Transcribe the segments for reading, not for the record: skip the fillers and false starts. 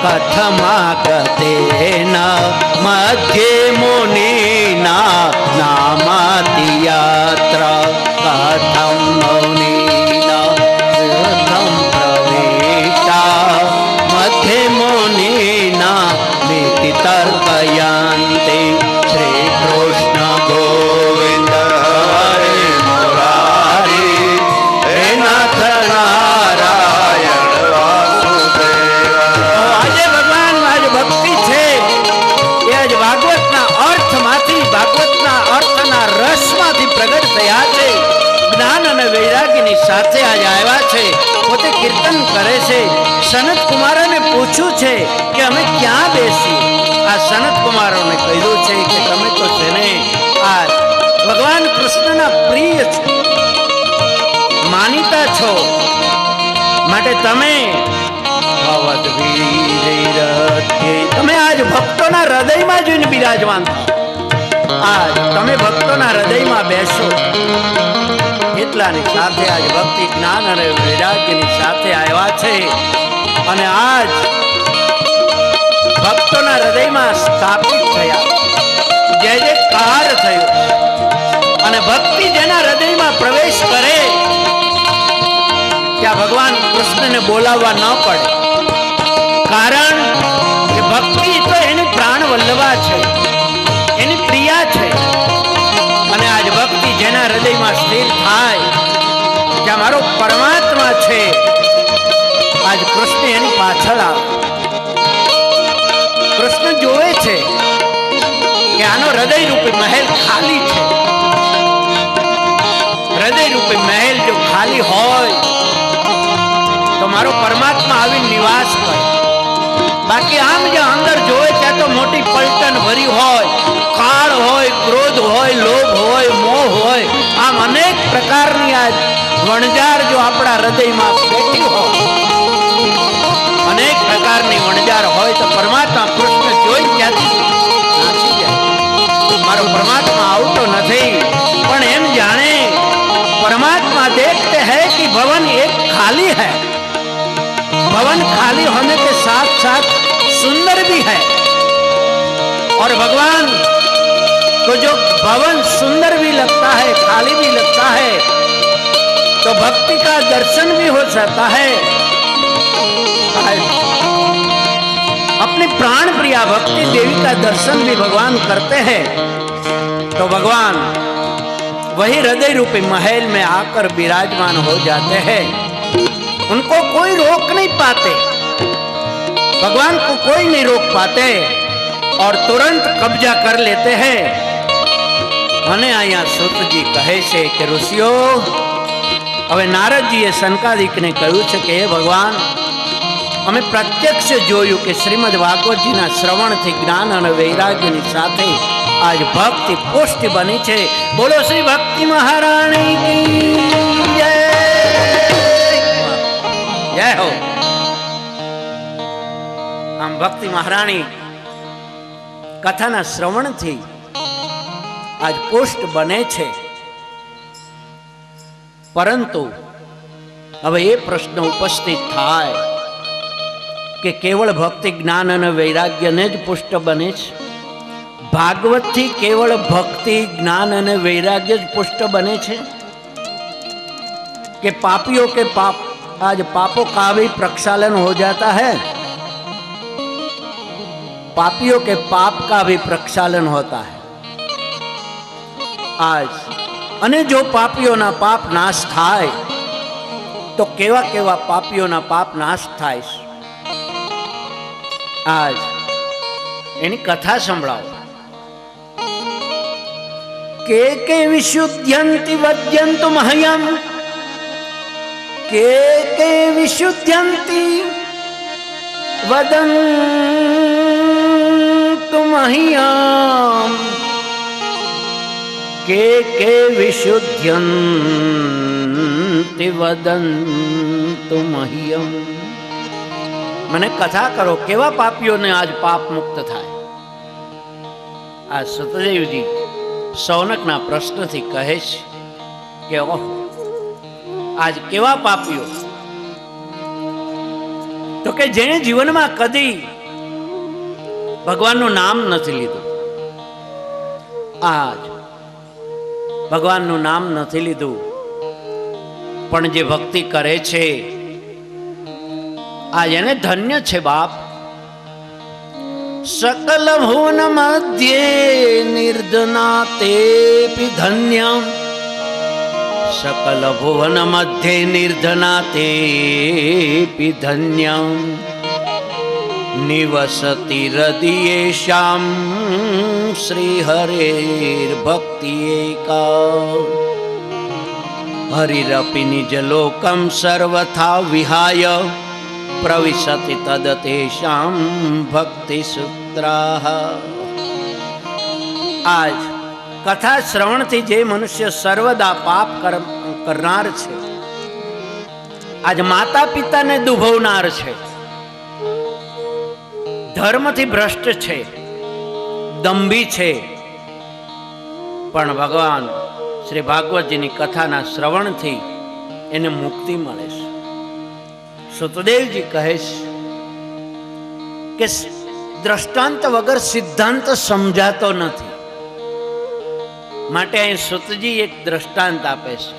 कथमागतेन मध्ये मुनिना नामाति यात्र कथं मुनिना तीर्थं प्रविष्टा मध्ये मुनिना नीति तर्कयन्ति श्रीकृष्ण गोविंद हरे मुरारी हे नाथ नारायण वासुदेव। આજે ભગવાન આજ ભક્તિ છે એ આજ ભાગવતના અર્થમાંથી ભાગવતના અર્થના રસમાંથી પ્રગટ થયા છે। જ્ઞાન અને વૈરાગ્યની સાથે આજ આવ્યા છે। પોતે કીર્તન કરે છે। સનત કુમારોને પૂછ્યું છે કે અમે ક્યાં બેસીએ? આ સનત કુમારોને કહ્યું છે કે તમે તો છે ને આ ભગવાન કૃષ્ણના પ્રિય છો, માનીતા છો, માટે તમે તમે આજ ભક્તોના હૃદયમાં જોઈને બિરાજમાન થાઓ। આજ તમે ભક્તોના હૃદયમાં બેસો એટલાની સાથે આજ ભક્તિ જ્ઞાન અને વૈરાગ્યની સાથે આવ્યા છે અને આજ ભક્તોના હૃદયમાં સ્થાપિત થયા। જય જયકાર થયો અને ભક્તિ જેના હૃદયમાં પ્રવેશ કરે ત્યાં ભગવાન કૃષ્ણને બોલાવવા ન પડે, કારણ કે ભક્તિ તો એની પ્રાણ વલ્લભા છે, એની પ્રિયા છે। અને આજ ભક્તિ જેના હૃદયમાં સ્થિર થાય જ્યાં મારો પરમાત્મા છે, આજ કૃષ્ણ એની પાછળ આવે। કૃષ્ણ જોવે છે કે આનો હૃદય રૂપી મહેલ ખાલી છે। હૃદય રૂપી મહેલ જો ખાલી હોય તો મારો પરમાત્મા આવી નિવાસ કરે। બાકી આમ જ્યાં અંદર જોવે ત્યાં તો મોટી પલટન ભરી હોય, કાળ હોય, ક્રોધ હોય, લોભ હોય, મોહ હોય, આમ અનેક પ્રકારની આ વણજાર જો આપણા હૃદયમાં બેઠી હોય, અનેક પ્રકારની વણજાર હોય તો પરમાત્મા કૃષ્ણ જોઈ ત્યાંથી નાસી જાય। મારો પરમાત્મા આવતો નથી પણ એમ જાણે परमात्मा देखते हैं कि भवन एक खाली है, भवन खाली होने के साथ साथ सुंदर भी है। और भगवान को जो भवन सुंदर भी लगता है, खाली भी लगता है, तो भक्ति का दर्शन भी हो जाता है। अपनी प्राण प्रिया भक्ति देवी का दर्शन भी भगवान करते हैं। तो भगवान वही हृदय रूपी महल में आकर विराजमान हो जाते हैं। उनको कोई रोक नहीं पाते, भगवान को कोई नहीं रोक पाते और तुरंत कब्जा कर लेते हैं। મને અહીંયા સુતજી કહે છે કે ઋષિઓ, હવે નારદજીએ સનકાદિકને કહ્યું છે કે હે ભગવાન, અમે પ્રત્યક્ષ જોયું કે શ્રીમદ ભાગવતજીના શ્રવણથી જ્ઞાન અને વૈરાગ્યની સાથે आज भक्ति पुष्टि बनी छे। बोलो श्री भक्ति महारानी की जय, जय हो। आम भक्ति महारानी कथाना श्रवण थी आज पुष्ट बने छे। परंतु हवे ए प्रश्न उपस्थित थाय के केवल भक्ति ज्ञान और वैराग्य ने ज पुष्ट बने छे? भागवत थी केवल भक्ति ज्ञान और वैराग्य पुष्ट बने छे कि पापियों के पाप आज पापों का भी प्रक्षालन हो जाता है? पापियों के पाप का भी प्रक्षालन होता है। आज अने जो पापियों ना पाप नाश थाय तो केवा केवा पापियों ना पाप नाश थाय। आज एनी कथा संभळाओ। के विशुद्ध्यन्ति वद्यन्तु मह्यम्, के विशुद्ध्यन्ति वदन्तु मह्यम्, के विशुद्ध्यन्ति वदन्तु मह्यम्। मने कथा करो केवा पापीओ ने आज पाप मुक्त थाय। आज सतदेवजी सौनकना प्रश्न थी कहे कि ओह आज केवा पापीओ, तो के जेने जीवन में कदी ભગવાનનું નામ નથી લીધું. આજ ભગવાનનું નામ નથી લીધું, પણ જે ભક્તિ કરે છે આ એને ધન્ય છે બાપ. સકલ ભુવન મધ્યે નિર્ધના તેપી ધન્યમ, સકલ ભુવન મધ્યે નિર્ધના તેપી ધન્યમ, નિવસતિ હૃદયેશામ શ્રી હરેર ભક્તિ એકા. હરિરપી નિજ લોકમ સર્વથા વિહાય, પ્રવિશતિ તદતેષાં ભક્તિ સૂત્રાઃ. આજ કથા શ્રવણથી જે મનુષ્ય સર્વદા પાપ કરનાર છે, આજ માતા પિતાને દુભવનાર છે, ધર્મથી ભ્રષ્ટ છે, દંભી છે, પણ ભગવાન શ્રી ભાગવતજીની કથાના શ્રવણથી એને મુક્તિ મળે છે. સુતદેવજી કહે છે કે દ્રષ્ટાંત વગર સિદ્ધાંત સમજાતો નથી, માટે અહીં સુતજી એક દ્રષ્ટાંત આપે છે.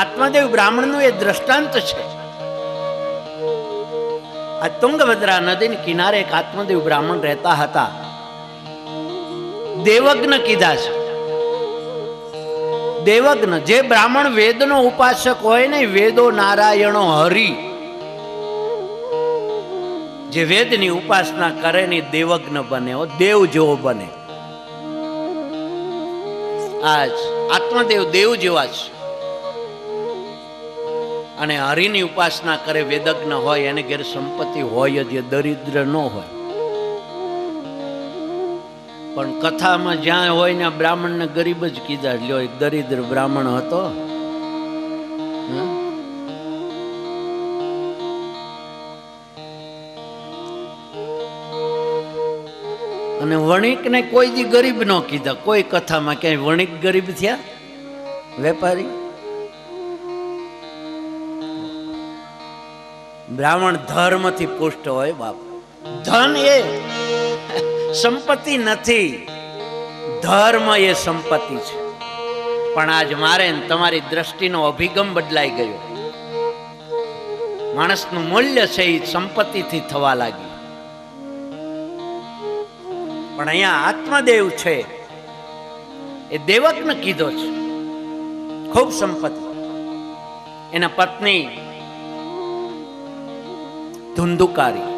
આત્મદેવ બ્રાહ્મણનું એ દ્રષ્ટાંત છે. આ તુંગભદ્રા નદીની કિનારે એક આત્મદેવ બ્રાહ્મણ રહેતા હતા. દેવજ્ઞ કીધા છે. દેવજ્ઞ જે બ્રાહ્મણ વેદનો ઉપાસક હોય ને, વેદો નારાયણો હરિ, જે વેદની ઉપાસના કરે ને દેવજ્ઞ બને, દેવ જેવો બને. આજ આત્મદેવ દેવ જેવા છે, અને હરિની ઉપાસના કરે વેદજ્ઞ હોય એને ઘેર સંપત્તિ હોય જ, દરિદ્ર ન હોય. પણ કથામાં જ્યાં હોય ને બ્રાહ્મણને ગરીબ જ કીધા. લ્યો એક દરિદ્ર બ્રાહ્મણ હતો, અને વણિક ને કોઈ દી ગરીબ ન કીધા. કોઈ કથામાં ક્યાંય વણિક ગરીબ થયા? વેપારી? બ્રાહ્મણ ધર્મથી પુષ્ટ હોય બાપ. ધન એ સંપત્તિ નથી, ધર્મ એ સંપત્તિ છે. પણ આજ મારે તમારી દ્રષ્ટિનો અભિગમ બદલાઈ ગયો. માણસનું મૂલ્ય છે એ સંપત્તિથી થવા લાગ્યું. પણ અહીંયા આત્મદેવ છે એ દેવજ્ઞ કીધો છે, ખૂબ સંપત્તિ. એના પત્ની ધુંધુકારી,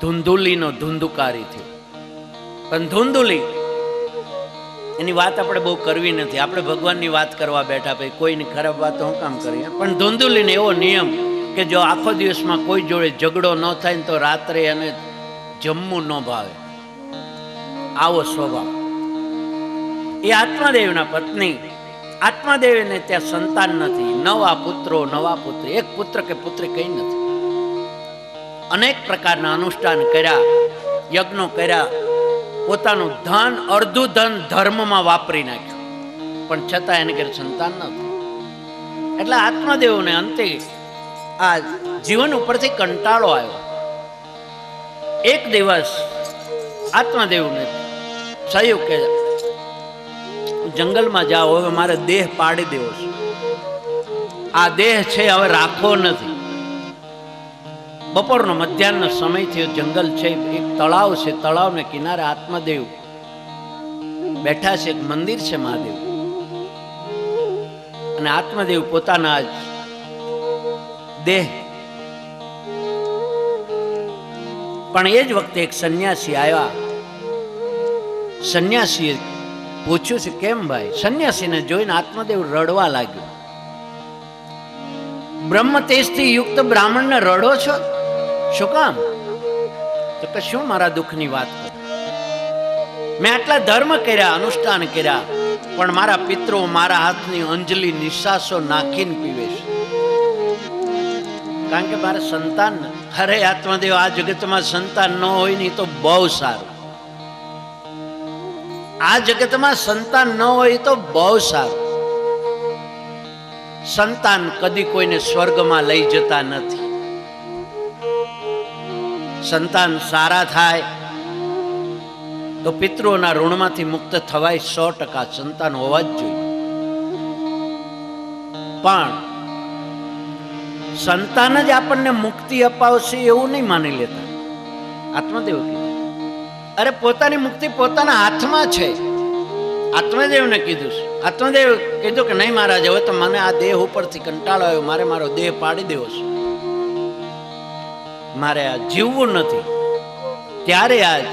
ધુંધુલીનો ધુંધુકારી થયો. પણ ધુંધુલી એની વાત આપણે બહુ કરવી નથી. આપણે ભગવાનની વાત કરવા બેઠા, ભાઈ કોઈની ખરાબ વાતો હું કામ કરીએ. પણ ધુંધુલીને એવો નિયમ કે જો આખો દિવસમાં કોઈ જોડે ઝઘડો ન થાય ને તો રાત્રે એને જમવું ન ભાવે. આવો સ્વભાવ. એ આત્મદેવના પત્ની. આત્મદેવને ત્યાં સંતાન નથી, નવા પુત્રો નવા પુત્રી, એક પુત્ર કે પુત્રી કઈ નથી. અનેક પ્રકારના અનુષ્ઠાન કર્યા, યજ્ઞો કર્યા, પોતાનું ધન, અડધું ધન ધર્મમાં વાપરી નાખ્યું, પણ છતાં એને ઘેર સંતાન ન થયું. એટલે આત્મદેવને અંતે આ જીવન ઉપરથી કંટાળો આવ્યો. એક દિવસ આત્મદેવને થયું કે જંગલમાં જાઓ, હવે મારે દેહ પાડી દેવો છે. આ દેહ છે હવે રાખવો નથી. બપોરનો મધ્યાહનનો સમય થયો, જંગલ છે, એક તળાવ છે, તળાવને કિનારે આત્મદેવ બેઠા છે. એક મંદિર છે મહાદેવ, અને આત્મદેવ પોતાના દેહ. પણ એ જ વખતે એક સંન્યાસી આવ્યા. સંન્યાસીએ પૂછ્યું છે કેમ ભાઈ? સંન્યાસીને જોઈને આત્મદેવ રડવા લાગ્યો. બ્રહ્મ તેજથી યુક્ત બ્રાહ્મણને રડો છો? શું કામ? તો કે શું મારા દુઃખની વાત કર? મેં આટલા ધર્મ કર્યા, અનુષ્ઠાન કર્યા, પણ મારા પિતરો મારા હાથની અંજલિ નિશાસો નાખીને પીવે છે, કારણ કે મારે સંતાન. અરે આત્મદેવ, આ જગતમાં સંતાન ન હોય ને તો બહુ સારું. આ જગતમાં સંતાન ન હોય તો બહુ સારું. સંતાન કદી કોઈને સ્વર્ગમાં લઈ જતા નથી. સંતાન સારા થાય તો પિતૃઓના ઋણમાંથી મુક્ત થવાય 100% સંતાન હોવા જ જોઈએ. પણ સંતાન જ આપણને મુક્તિ અપાવશે એવું નહીં માની લેતા. આત્મદેવ કીધું, અરે પોતાની મુક્તિ પોતાના હાથમાં છે. આત્મદેવને કીધું, આત્મદેવ કીધું કે નહીં મહારાજ, હવે તો મને આ દેહ ઉપરથી કંટાળો આવ્યો, મારે મારો દેહ પાડી દેવો છે, મારે આ જીવવું નથી. ત્યારે આજ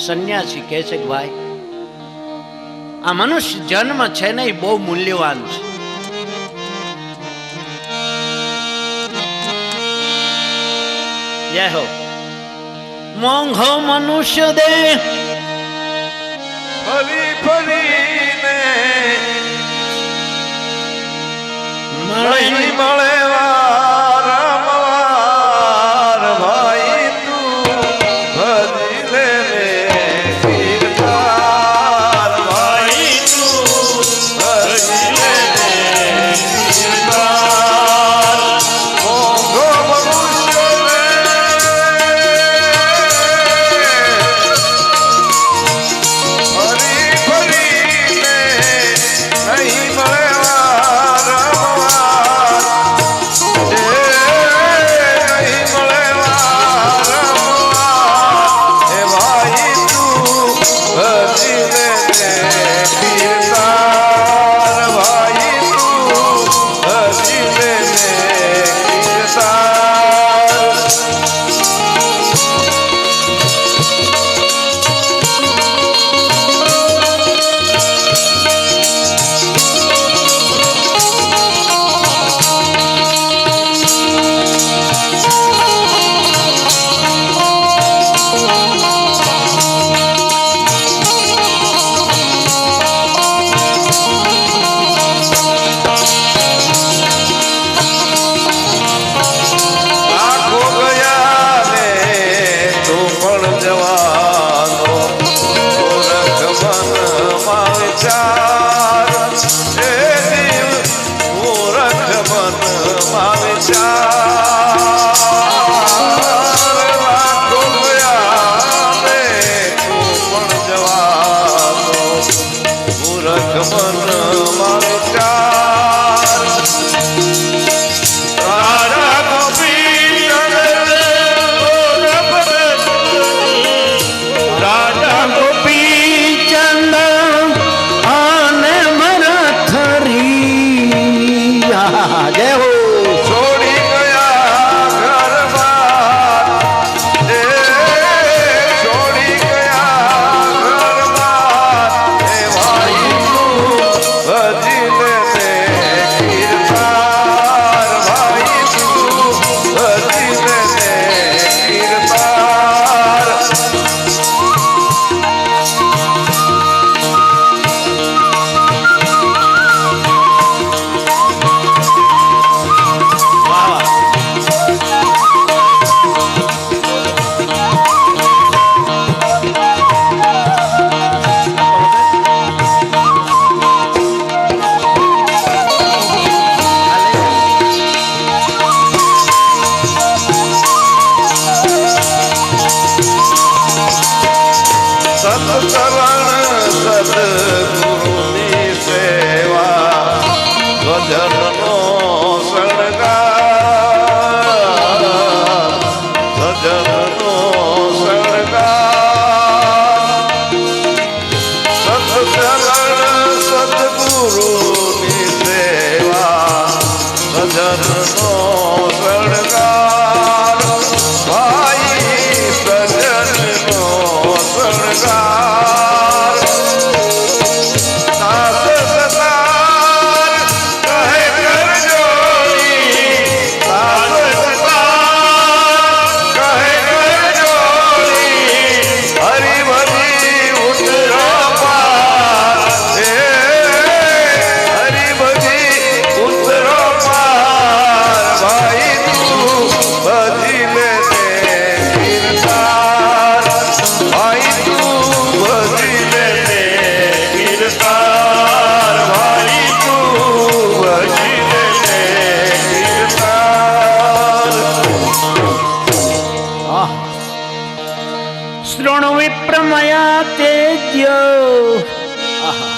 સંન્યાસી કહે છે કે ભાઈ, આ મનુષ્ય જન્મ છે ને એ બહુ મૂલ્યવાન છે. જય હો. મોંઘો મનુષ્ય દેહ ફરી ફરીને મળે મળે વારંવાર, ભાઈ તું ભજી લે કીર્તાર, ભાઈ તું ભજી લે કીર્તાર. મોંઘો મનુષ્ય ફરી ફરીને નહીં મળે વારંવાર, નહીં મળે વારંવાર, એ ભાઈ તું ભજી લે કીર્તાર, ભાઈ તું ભજી લે કીર્તાર. આખો ગયા ને તું પણ જવાનો, ગોરખ મનમાં વિચાર, એ જીવ ગોરખ મનમાં વિચાર. આખો ગયા ને તું પણ જવાનો, ગોરખ મનમાં વિચાર. રાજા ગોપી રાજા ગોપીચંદ અને મરથરી. જય હો. છોડી ગયા ઘર-બાર, એ છોડી ગયા ઘર-બાર, એ ભાઈ તું ભજી લે કીર્તાર, ભાઈ તું ભજી લે કીર્તાર. વાહ. સત્કરણ સદગુરુની સેવા, સ્વજનનો શણગાર, સજનનો શણગાર. સત્કરણ સદગુરુની સેવા, સજનનો શણગાર, ભાઈ સજનનો શણગાર. દાસ સતાર કહે કહે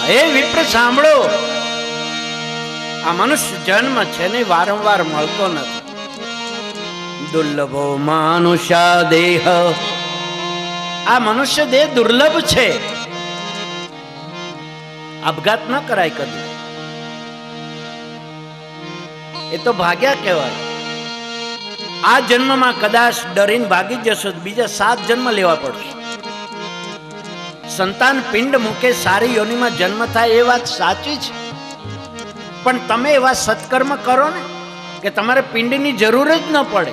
હે વિપ્ર સાંભળો, આ મનુષ્ય જન્મ છે ને વારંવાર મળતો નથી. દુર્લભો માનુષા દેહ, આ મનુષ્ય દેહ દુર્લભ છે. આપઘાત ન કરાય કદી, એ તો ભાગ્યા કહેવાય. આ જન્મમાં કદાચ ડરીને ભાગી જશો તો બીજા 7 જન્મ લેવા પડશે. સંતાન પિંડ મૂકે સારી યોનિમાં જન્મ થાય એ વાત સાચી છે, પણ તમે એવા સત્કર્મ કરો ને કે તમારે પિંડની જરૂર જ ન પડે.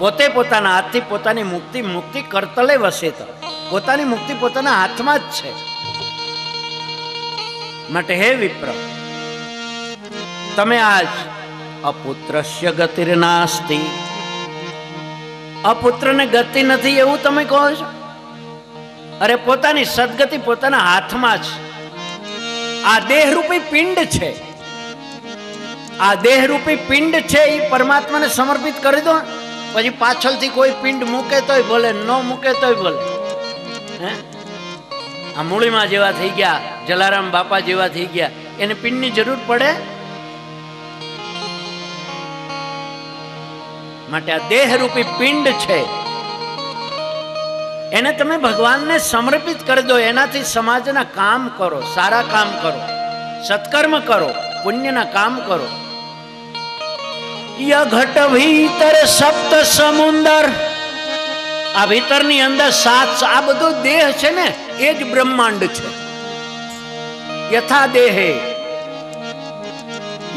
પોતે પોતાના હાથથી પોતાની મુક્તિ કરતલે વસે તો પોતાની મુક્તિ પોતાના હાથમાં જ છે. માટે હે વિપ્ર, તમે આજ અપુત્રસ્ય ગતિર્નાસ્તિ, અપુત્રને ગતિ નથી એવું તમે કહો છો. અરે પોતાની સદગતિ પોતાના હાથમાં છે. આ દેહરૂપી પિંડ છે, આ દેહરૂપી પિંડ છે એ પરમાત્માને સમર્પિત કરી દો. પછી પાછળથી કોઈ પિંડ મૂકે તોય ભલે, ન મૂકે તોય ભલે. હે, આ મૂળીમાં જેવા થઈ ગયા, જલારામ બાપા જેવા થઈ ગયા, એને પિંડની જરૂર પડે? માટે આ દેહરૂપી પિંડ છે, એને તમે ભગવાનને સમર્પિત કરી દો. એનાથી સમાજના કામ કરો, સારા કામ કરો, સત્કર્મ કરો, પુણ્યના કામ કરો. ઘટ ભીતર સપ્ત સમુંદર, આ ભીતરની અંદર 7, આ બધો દેહ છે ને એ જ બ્રહ્માંડ છે. યથા દેહે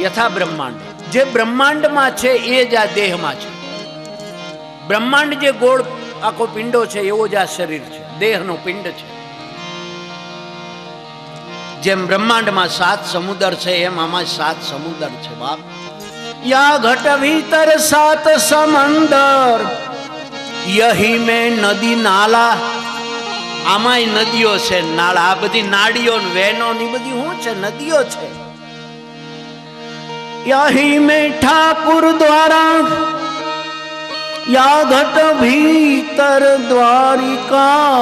યથા બ્રહ્માંડ, જે બ્રહ્માંડમાં છે એ જ આ દેહમાં છે. બ્રહ્માંડ જે ગોળ આખો પિંડો છે એવો જ આ શરીર છે, દેહનો પિંડ છે. જેમ બ્રહ્માંડમાં 7 સમુદ્ર છે એમ આમાં 7 સમુદ્ર છે બાપ. યા ઘટ ભીતર 7 સમંદર, યહી મેં નદી નાલા, આમાંય નદીઓ છે, નાળા. આ બધી નાડીઓ વેનો ની બધી શું છે? નદીઓ છે. યહી મેં ઠાકુર દ્વારા, યા ઘટ ભીતર દ્વારિકા,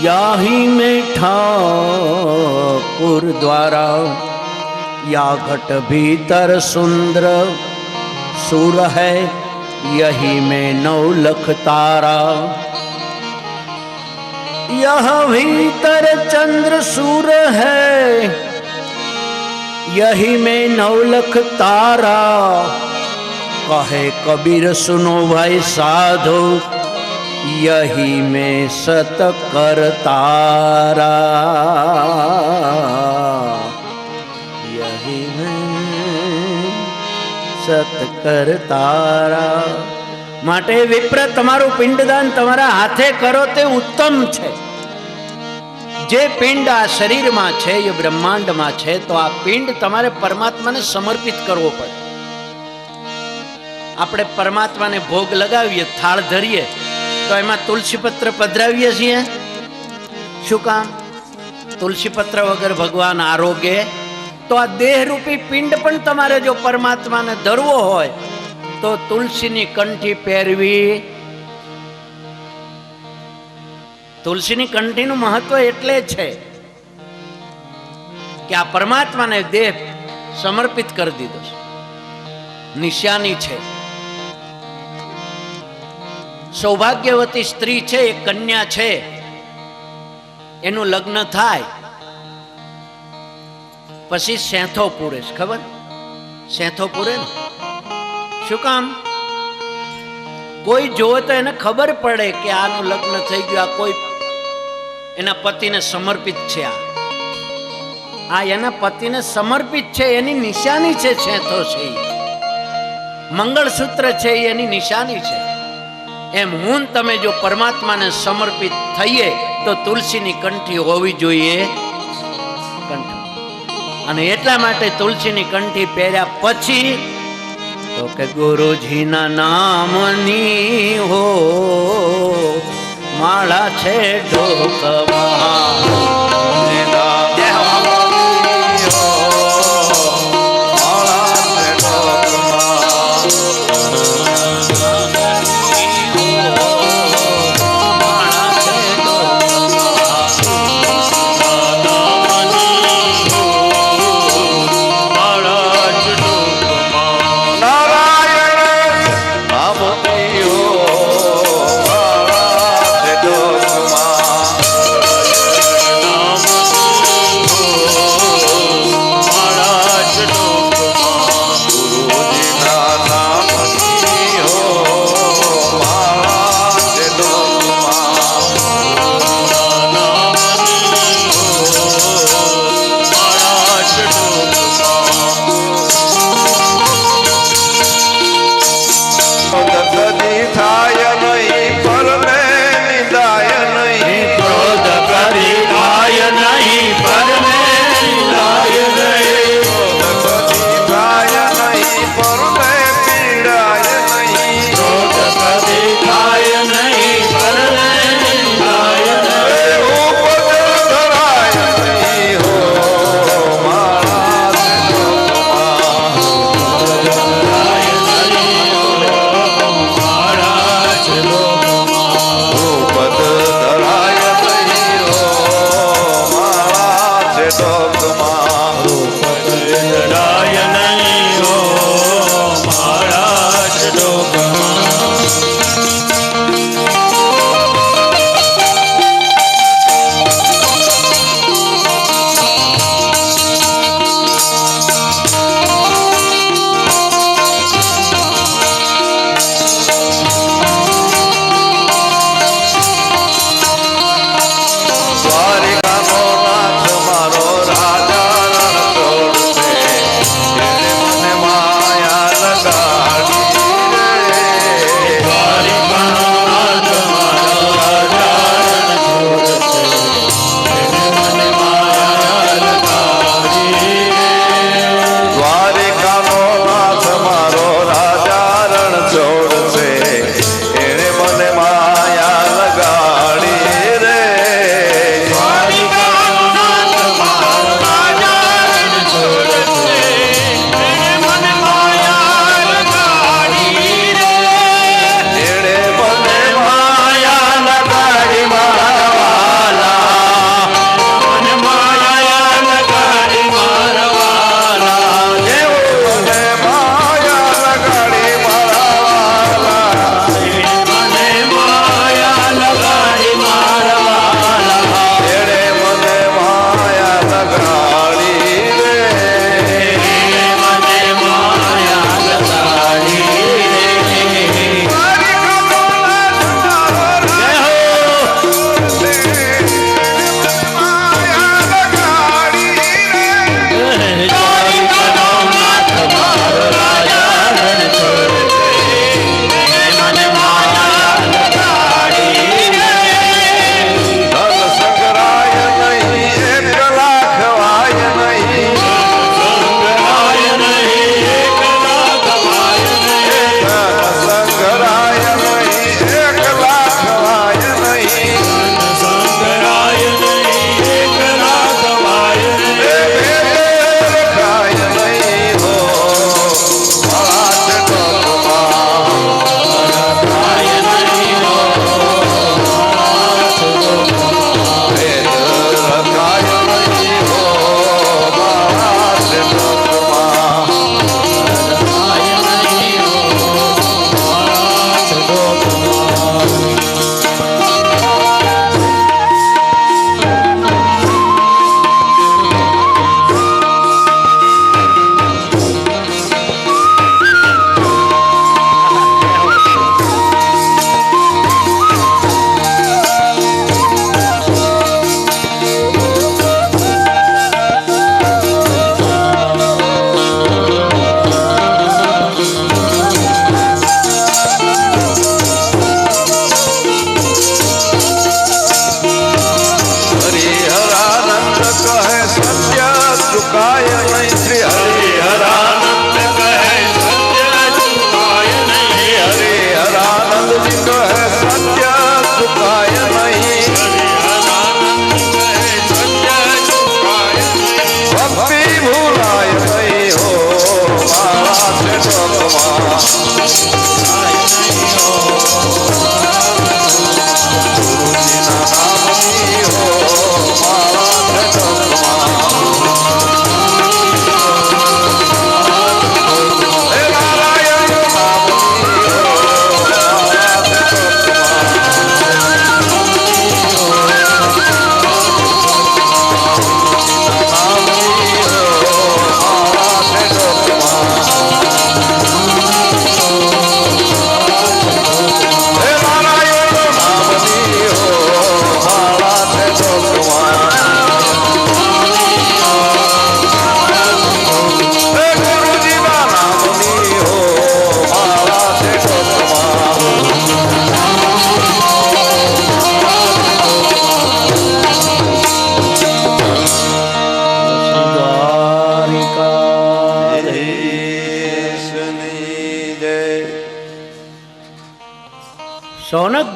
યાહી મેં ઠાકુર દ્વારા, યા ઘટ ભીતર સુંદર સુર है, यही में 9 लख तारा, यह भीतर चंद्र सूर है, यही में 9 लख तारा, कहे कबीर सुनो भाई साधु, यही में 7 कर तारा, यही में 7 कर तारा. માટે વિપ્ર, તમારું પિંડદાન તમારા હાથે કરો તે ઉત્તમ છે. જે પિંડ આ શરીરમાં છે એ બ્રહ્માંડમાં છે, તો આ પિંડ તમારે પરમાત્માને સમર્પિત કરવો પડે. આપણે પરમાત્માને ભોગ લગાવીએ, થાળ ધરીએ તો એમાં તુલસી પત્ર પધરાવીએ છીએ. શું કામ? તુલસી પત્ર વગર ભગવાન આરોગ્ય. તો આ દેહરૂપી પિંડ પણ તમારે જો પરમાત્માને ધરવો હોય તો તુલસીની કંઠી પહેરવી. તુલસીની કંઠીનું મહત્વ એટલે છે કે આ પરમાત્માને દેહ સમર્પિત કરી દીધો છે, નિશાની છે. સૌભાગ્યવતી સ્ત્રી છે, એક કન્યા છે, એનું લગ્ન થાય પછી સેંથો પૂરે છે. ખબર? સેંથો પૂરે ને શું કામ? કોઈ જોવે તો એને ખબર પડે કે આનું લગ્ન થઈ ગયું, આ કોઈ એના પતિને સમર્પિત છે. આ એના પતિને સમર્પિત છે, એની નિશાની છે. સેંથો છે, મંગળસૂત્ર છે, એની નિશાની છે. એમ હું તમે જો પરમાત્માને સમર્પિત થઈએ તો તુલસીની કંઠી હોવી જોઈએ. અને એટલા માટે તુલસીની કંઠી પહેર્યા પછી તો કે ગુરુજીના નામની હો માળા છે ઢોકમાં.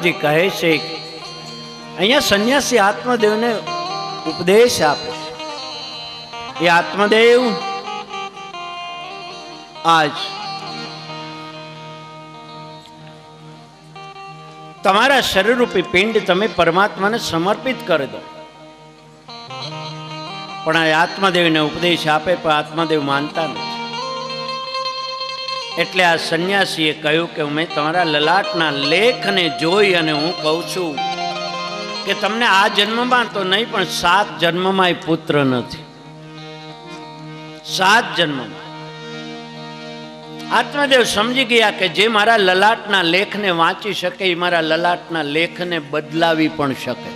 ભગવતજી કહે છે, અહીંયા સંન્યાસી આત્મદેવને ઉપદેશ આપે છે. એ આત્મદેવ આજ તમારા શરીરરૂપી પિંડ તમે પરમાત્માને સમર્પિત કરી દો. પણ આ આત્મદેવને ઉપદેશ આપે પણ આત્મદેવ માનતા નથી. એટલે આ સંન્યાસીએ કહ્યું કે મેં તમારા લલાટના લેખને જોઈ અને હું કહું છું કે તમને આ જન્મમાં તો નહીં પણ 7 જન્મમાં પુત્ર નથી. 7 જન્મમાં. આત્મદેવ સમજી ગયા કે જે મારા લલાટના લેખને વાંચી શકે એ મારા લલાટના લેખને બદલાવી પણ શકે.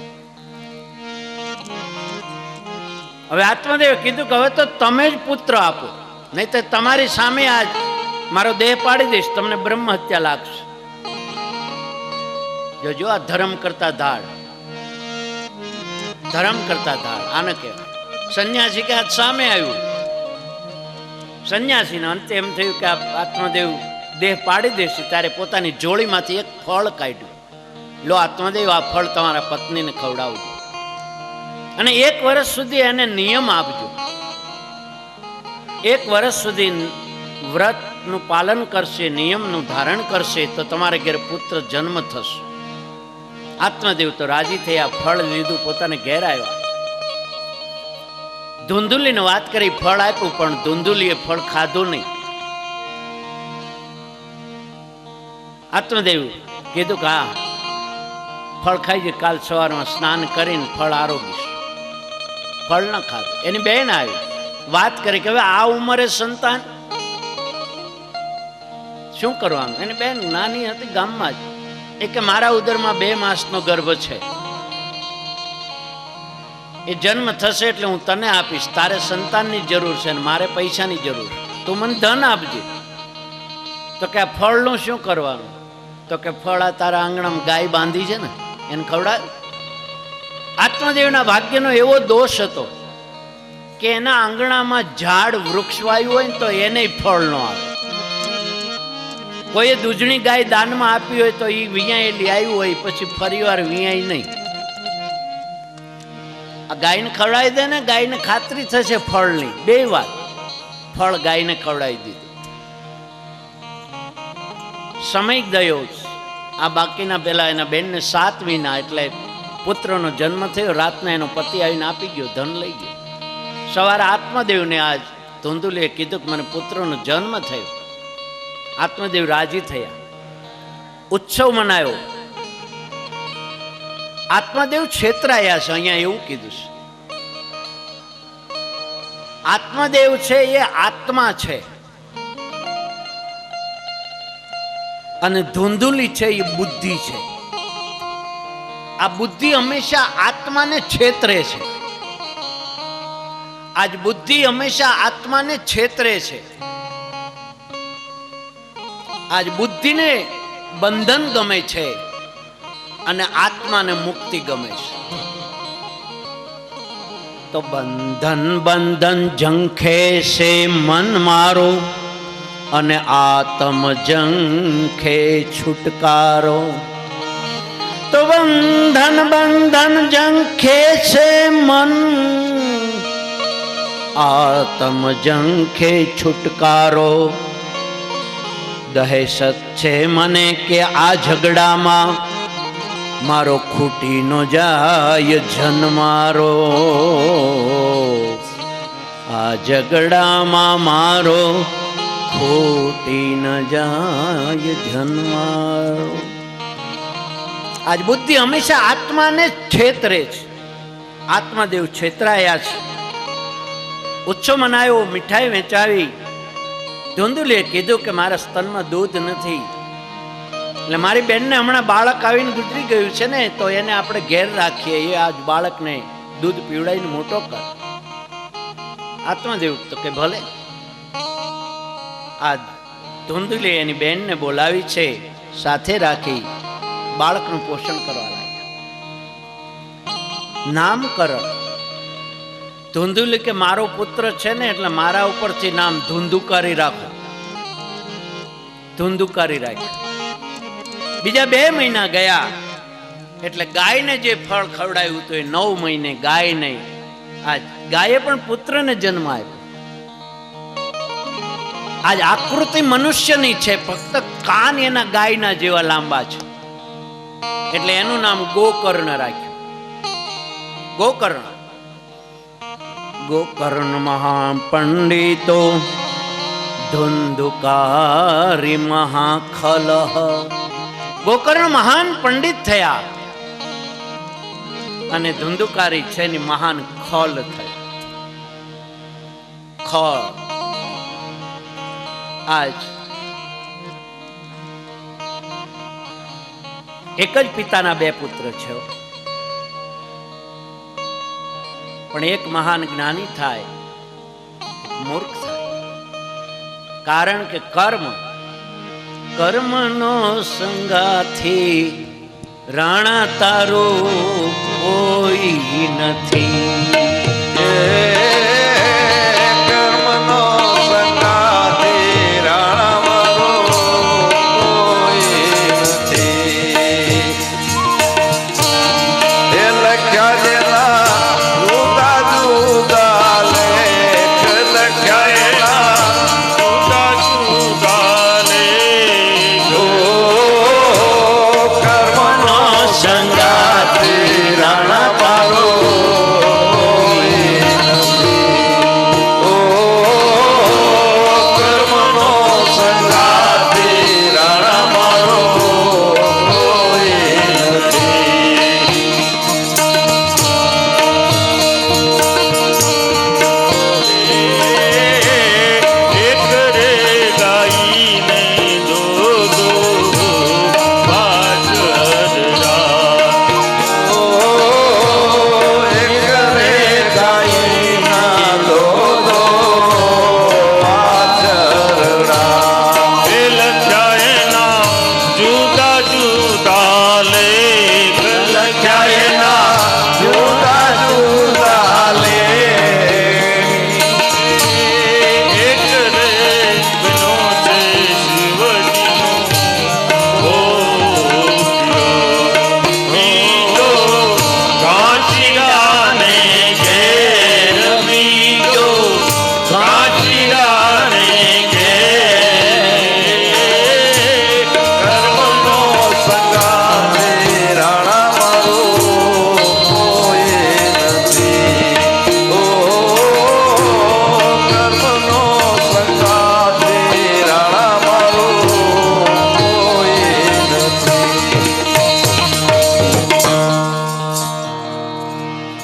હવે આત્મદેવે કીધું કે હવે તો તમે જ પુત્ર આપો, નહીં તો તમારી સામે આજ મારો દેહ પાડી દઈશ, તમને બ્રહ્મ હત્યા લાગશે. જોજો આ ધર્મ કરતા ધાડ, ધર્મ કરતા ધાડ આને કહેવાય. સંન્યાસી કે આજ સામે આવ્યું. સંન્યાસીને અંતે એમ થયું કે આ આત્મદેવ દેહ પાડી દેશે, ત્યારે પોતાની જોડીમાંથી એક ફળ કાઢ્યું. લો આત્મદેવ, આ ફળ તમારા પત્નીને ખવડાવજો અને 1 વર્ષ સુધી એને નિયમ આપજો. 1 વર્ષ સુધી વ્રતનું પાલન કરશે, નિયમનું ધારણ કરશે તો તમારે ઘેર પુત્ર જન્મ થશે. આત્મદેવ તો રાજી થયા, ફળ લીધું, પોતાને ઘેર આવ્યા. ધુંધુલીને વાત કરી, ફળ આપ્યું, પણ ધુંધુલીએ ફળ ખાધું નહીં. આત્મદેવ કીધું કે હા ફળ ખાઈ જાય, કાલ સવારમાં સ્નાન કરીને ફળ આરોગીશ. ફળ ન ખાધું. એની બહેન આવી, વાત કરી કે હવે આ ઉંમરે સંતાન શું કરવાનું. એની બહેન નાની હતી ગામમાં જ, એ કે મારા ઉદરમાં 2 માસનો ગર્ભ છે, એ જન્મ થશે એટલે હું તને આપીશ. તારે સંતાનની જરૂર છે ને મારે પૈસાની જરૂર, તું મને ધન આપજે. તો કે આ ફળનું શું કરવાનું? તો કે ફળ આ તારા આંગણામાં ગાય બાંધી છે ને એને ખવડાવ. આત્મદેવના ભાગ્યનો એવો દોષ હતો કે એના આંગણામાં ઝાડ વૃક્ષ વાયું હોય ને તો એને ફળ ન આવે. કોઈએ દૂધણી ગાય દાનમાં આપી હોય તો એ વિયાયેલી આવ્યું હોય પછી ફરીવાર વિયાય નહીં. આ ગાયને ખવડાવી દે ને, ગાયને ખાતરી થશે ફળની. 2 વાર ફળ ગાયને ખવડાવી દીધું. સમય ગયો. આ બાકીના પેલા એના બેનને 7 મહિના એટલે પુત્રનો જન્મ થયો. રાતના એનો પતિ આવીને આપી ગયો, ધન લઈ ગયો. સવારે આત્મદેવને આજ ધુંધુલીએ કીધું કે મને પુત્રનો જન્મ થયો. આત્મદેવ રાજી થયા, ઉત્સવ મનાયો. આત્મદેવ છેતરાયા છે, અહીંયા એવું કીધું છે. આત્મદેવ છે એ આત્મા છે અને ધુંધુલી છે એ બુદ્ધિ છે. આ બુદ્ધિ હંમેશા આત્માને છેતરે છે. આજ બુદ્ધિ હંમેશા આત્માને છેતરે છે. આજ બુદ્ધિને બંધન ગમે છે અને આત્માને મુક્તિ ગમે છે. તો બંધન બંધન ઝંખે છે મન મારો અને આત્મ ઝંખે છુટકારો. તો બંધન બંધન ઝંખે છે મન, આત્મ ઝંખે છુટકારો. દહેશત છે મને કે આ ઝઘડામાં મારો ખૂટી ન જાય જન્મારો. આ ઝઘડામાં મારો ખૂટી ન જાય જન્મારો. આજ બુદ્ધિ હંમેશા આત્માને છેતરે છે. આત્માદેવ છેતરાયા છે. ઉત્સવ મનાયો, મીઠાઈ વેચાવી. ધુંધુલીએ કીધું કે મારા સ્તનમાં દૂધ નથી, એટલે મારી બેનને હમણાં બાળક આવીને ગુજરી ગયું છે ને તો એને આપણે ઘેર રાખીએ, એ આજ બાળકને દૂધ પીવડાવીને મોટો કર. આત્મદેવ તો કે ભલે. આ ધુંધુલી એની બેનને બોલાવી છે, સાથે રાખી બાળકનું પોષણ કરવા લાગ્યા. નામકરણ. ધુંધુલી કે મારો પુત્ર છે ને એટલે મારા ઉપરથી નામ ધુંધુકારી રાખો. ધુંધુકારી રાખ્યું. બીજા 2 મહિના ગયા. એટલે ગાયને જે ફળ ખવડાવ્યું તો એ 9 મહિને ગાય નહીં, આ ગાયે પણ પુત્રને જન્મ આપ્યો. આજ આકૃતિ મનુષ્યની છે, ફક્ત કાન એના ગાયના જેવા લાંબા છે, એટલે એનું નામ ગોકર્ણ રાખ્યું. ગોકર્ણ. ગોકર્ણ મહાપંડિતો ધુંધુકારી મહાખલહ. ગોકર્ણ મહાન પંડિત થયા અને ધુંધુકારી છે ની મહાન ખલ થઈ. ખલ. આજ એક જ પિતાના 2 પુત્ર છે, પણ એક મહાન જ્ઞાની થાય, મૂર્ખ થાય. કારણ કે કર્મનો સંગાથી રાણા તારું કોઈ નથી. કર્મનો સંગાથી રાણા મારો કોઈ નથી. એ લખ્યા જેના જુદા જુદા લેખ, લખ્યા એના જુદા જુદા લેખ. કર્મનો સંગાથી રાણા મારો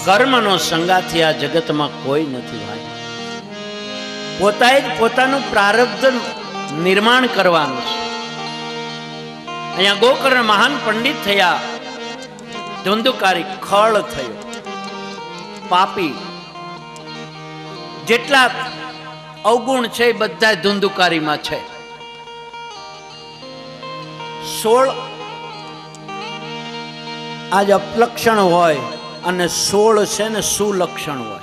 કર્મનો સંગાથી આ જગતમાં કોઈ નથી ભાઈ. પોતાએ જ પોતાનું પ્રારબ્ધ નિર્માણ કરવાનું છે. અહીંયા ગોકર્ણ મહાન પંડિત થયા, ધુંધુકારી ખળ થયો, પાપી. જેટલા અવગુણ છે એ બધા ધુંધુકારીમાં છે. 16 આજ અપલક્ષણ હોય અને 16 છે ને સુલક્ષણ હોય.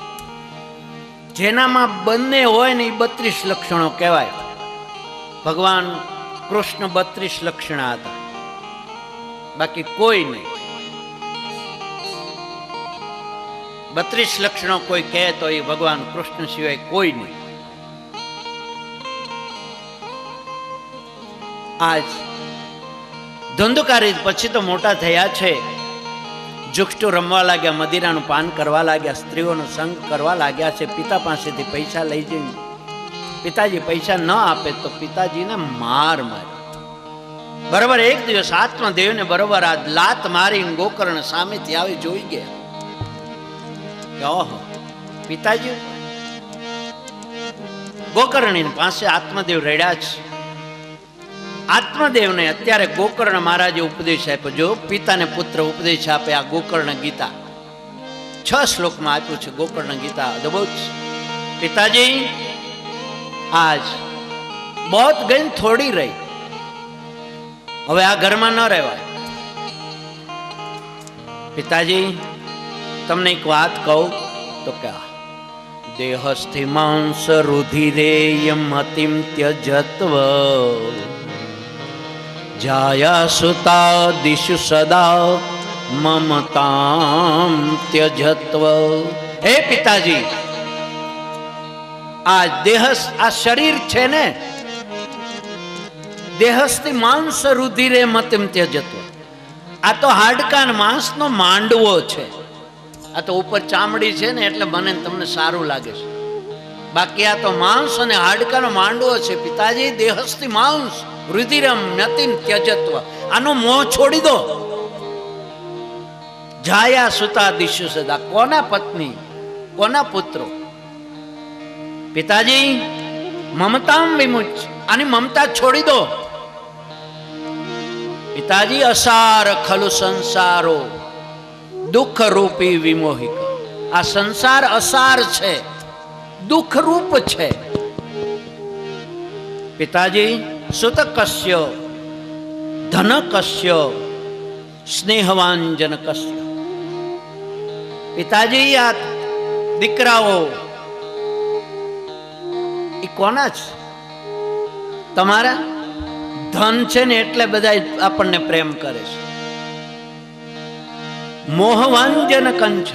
જેનામાં બંને હોય ને એ 32 લક્ષણો કહેવાય. ભગવાન કૃષ્ણ 32 લક્ષણ હતા, બાકી કોઈ નહીં. 32 લક્ષણો કોઈ કહે તો એ ભગવાન કૃષ્ણ સિવાય કોઈ નહીં. આજ ધુંધુકારી પછી તો મોટા થયા છે, જુક્ષટો રમવા લાગ્યા, મદિરાનું પાન કરવા લાગ્યા, સ્ત્રીઓનો સંગ કરવા લાગ્યા છે. પિતા પાસેથી પૈસા લઈ જઈને પિતાજી પૈસા ન આપે તો પિતાજીને માર મારે. બરોબર એક દિવસ આત્મદેવને બરોબર આ લાત મારીને ગોકર્ણ સામેથી આવી જોઈ ગયા કે ઓહો પિતાજી. ગોકર્ણની પાસે આત્મદેવ રડ્યા છે. આત્મદેવને અત્યારે ગોકર્ણ મહારાજે ઉપદેશ આપ્યો. જો પિતાને પુત્ર ઉપદેશ આપે આ ગોકર્ણ ગીતા 6 શ્લોકમાં આપ્યું છે. ગોકર્ણ ગીતા અદભુત. પિતાજી આજ બહોત ગઈ થોડી રહી, હવે આ ઘરમાં ન રહેવાય. પિતાજી તમને એક વાત કહું તો ક્યાં દેહસ્થિ માંસ રુધિરેયમ અતિમ ત્યજત્વ જાયા સુતા દિશુ સદા મમતામ ત્યજત્વ. હે પિતાજી, આ દેહ, આ શરીર છે ને, દેહસ્થી માંસ રુધિરે મતિમ ત્યજત્વ. આ તો હાડકા ને માંસનો માંડવો છે. આ તો ઉપર ચામડી છે ને એટલે મને તમને સારું લાગે છે, બાકી આ તો માંસ અને હાડકાનો માંડવો છે. પિતાજી, દેહસ્થી માંસ રુધિરમ મતિમ ત્યજત્વ. આનો મોહ છોડી દો. જાયા સુતા દિશુ સદા. કોના પત્ની, કોના પુત્રો? પિતાજી, મમતામ વિમુચ. આની મમતા છોડી દો. પિતાજી, અસાર ખલુ સંસારો દુઃખ રૂપી વિમોહિક. આ સંસાર અસાર છે, દુઃખ રૂપ છે. પિતાજી, સુત કસ્ય ધન કસ્ય સ્નેહવાંજન કસ્ય. પિતાજી, આ દીકરાઓ એ કોના છે? તમારા ધન છે ને એટલે બધા આપણને પ્રેમ કરે છે. મોહવાંજન કંચ.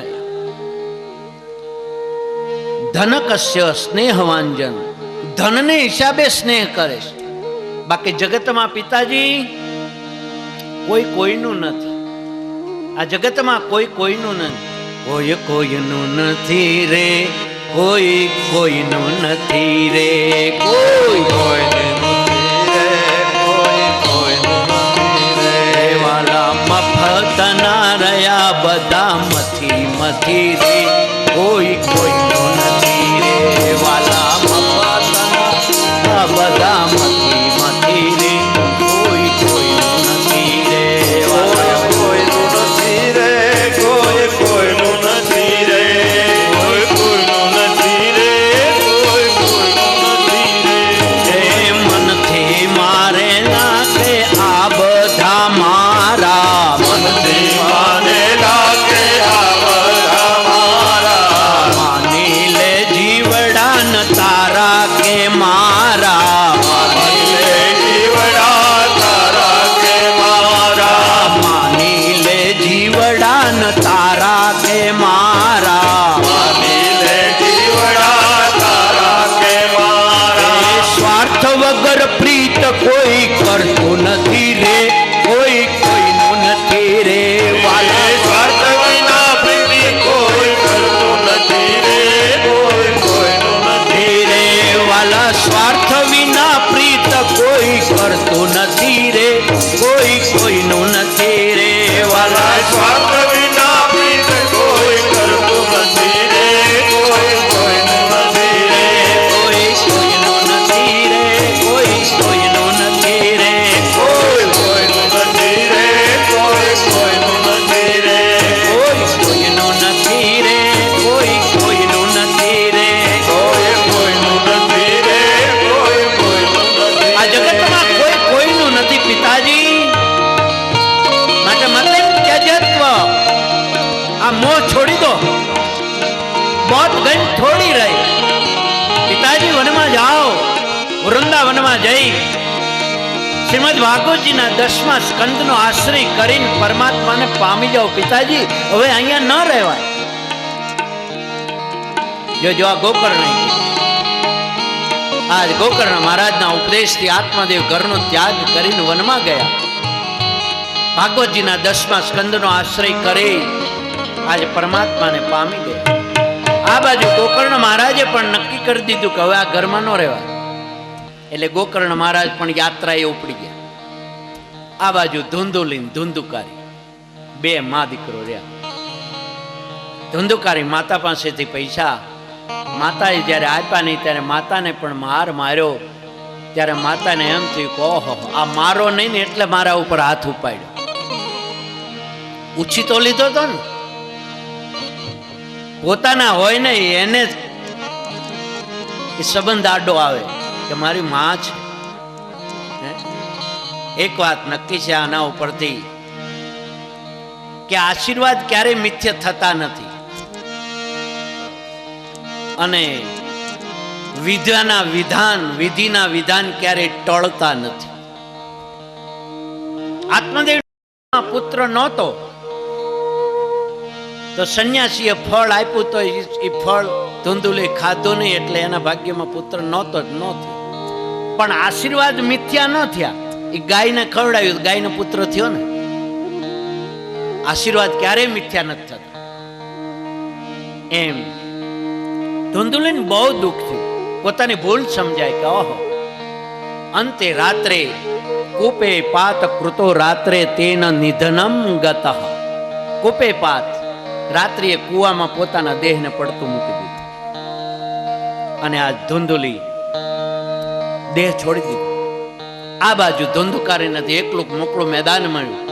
ધન કસ્ય સ્નેહવાંજન. ધનને હિસાબે સ્નેહ કરે છે. બાકી જગતમાં પિતાજી કોઈ કોઈનું નથી. આ જગતમાં કોઈ કોઈનું નથી. કોઈ કોઈનું નથી રે, કોઈ કોઈનું નથી રે, કોઈ વાલા મફત ના રહ્યા બધા મથી મથી રે, કોઈ કોઈનું નથી રે. વાલા મફત ના બધા મથી મથી રે, કોઈ કોઈનું નથી રે. કોઈ કોઈનું નથી રે, કોઈ કોઈનું નથી રે, કોઈ કોઈનું નથી રે, કોઈ કોઈનું નથી રે. હે મનથી મારે નાખે આ બધા મારા, મનથી માને લાગે આ બધા મારા. માની લે જીવડા ન તારા કે મારા, માની લે જીવડા તારા કે મારા. માની લે જીવડા ન તારા કે મારા. માની લે જીવડા તારા કે મારા. એ સ્વાર્થ વગર પ્રીત કોઈ કરતું નથી રે, કોઈ કોઈનું નથી રે. વાલા સ્વાર્થ વિના પ્રીતિ કોઈ કરતું નથી રે, કોઈ કોઈનું નથી રે. વાલા સ્વાર્થ વિના પ્રીત કોઈ કરતું નથી રે, કોઈ કોઈનું નથી રે. વાલા સ્વાર્થ વિના પ્રીત કોઈ કરતું નથી રે, કોઈ કોઈનું નથી રે. કોઈ કોઈનું નથી રે, કોઈ કોઈનું નથી રે. કોઈ કોઈનું નથી રે, કોઈ કોઈનું નથી રે. કોઈ કોઈનું નથી રે, કોઈ કોઈનું નથી રે. કોઈ કોઈનું નથી રે, કોઈ કોઈનું નથી. આ જગતમાં કોઈ કોઈનું નથી પિતાજી. માટે મતલબ ત્યજત્વ. આ મોહ છોડી દો. बहुत गन थोड़ी रही. पिताजी वનમાં જાઓ, વૃંદાવનમાં જઈ શ્રીમદ ભાગવતજીના 10મા સ્કંદનો આશ્રય કરીને પરમાત્માને પામી જાઓ. પિતાજી, હવે અહીંયા ન રહેવાય. જો આ ગોકર્ણ, આજ ગોકર્ણ મહારાજના ઉપદેશથી આત્મદેવ ઘરનો ત્યાગ કરીને વનમાં ગયા. ભાગવતજીના 10મા સ્કંદનો આશ્રય કરી આજે પરમાત્માને પામી ગયા. આ બાજુ ગોકર્ણ મહારાજે પણ નક્કી કરી દીધું કે હવે આ ઘરમાં ન રહેવાય. એટલે ગોકર્ણ મહારાજ પણ યાત્રાએ ઉપડી ગયા. આ બાજુ ધુંધુલીન ધુંધુકારી બે મા દીકરો રહ્યા. ધુંધુકારી માતા પાસેથી પૈસા માતાએ જ્યારે આપ્યા નહીં ત્યારે માતાને પણ માર માર્યો. ત્યારે માતાને એમ થયું કે ઓહો, આ મારો નહીં ને એટલે મારા ઉપર હાથ ઉપાડ્યો. ઉછી તો લીધો તો ને, પોતાના હોય ને એને એ સંબંધ આડો આવે કે મારી માં છે. એક વાત નક્કી છે આના ઉપરથી કે આશીર્વાદ ક્યારેય મિથ્ય થતા નથી અને વિધિના વિધાન ક્યારેય ટળતા નથી. આત્મદેવ પુત્ર નહોતો તો સંન્યાસીએ ફળ આપ્યું તો એ ફળ ધુંધુલે ખાધું નહીં, એટલે એના ભાગ્યમાં પુત્ર નહોતો જ ન થયો. પણ આશીર્વાદ મિથ્યા ન થયા. એ ગાયને ખવડાવ્યું, ગાયનો પુત્ર થયો ને. આશીર્વાદ ક્યારેય મિથ્યા નથી થતા. એમ ધુંધુલીને બહુ દુઃખ થયું, પોતાની ભૂલ સમજાય કે ઓહો, અંતે રાત્રે કૂપે પાત કૃતો રાત્રે તેન નિધનમ ગતઃ. કૂપે પાત, રાત્રિએ કૂવામાં પોતાના દેહને પડતું મૂકી દીધું, અને આ ધુંધુલી દેહ છોડી દીધો. આ બાજુ ધુંધુકારી નથી, એકલું મોકળું મેદાન મળ્યું.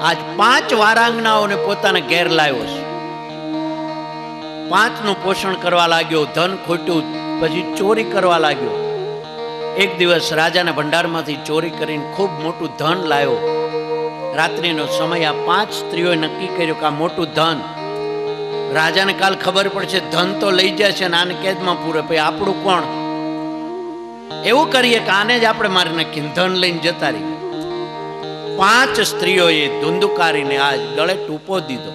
આજ 5 વારાંગનાઓને પોતાના ઘેર લાવ્યો છે. 5નું પોષણ કરવા લાગ્યો, ધન ખોટ્યું, પછી ચોરી કરવા લાગ્યો. એક દિવસ રાજાના ભંડારમાંથી ચોરી કરીને ખૂબ મોટું ધન લાવ્યો. રાત્રિનો સમય, આ 5 સ્ત્રીઓએ નક્કી કર્યું કે આ મોટું ધન રાજાને કાલ ખબર પડશે, ધન તો લઈ જાય છે ને આને કેદમાં પૂરે, પછી આપણું કોણ? એવું કરીએ કે આને જ આપણે મારી નાખીને ધન લઈને જતા રહીએ. 5 સ્ત્રીઓએ ધુંધુકારીને આજ ગળે ટૂંપો દીધો.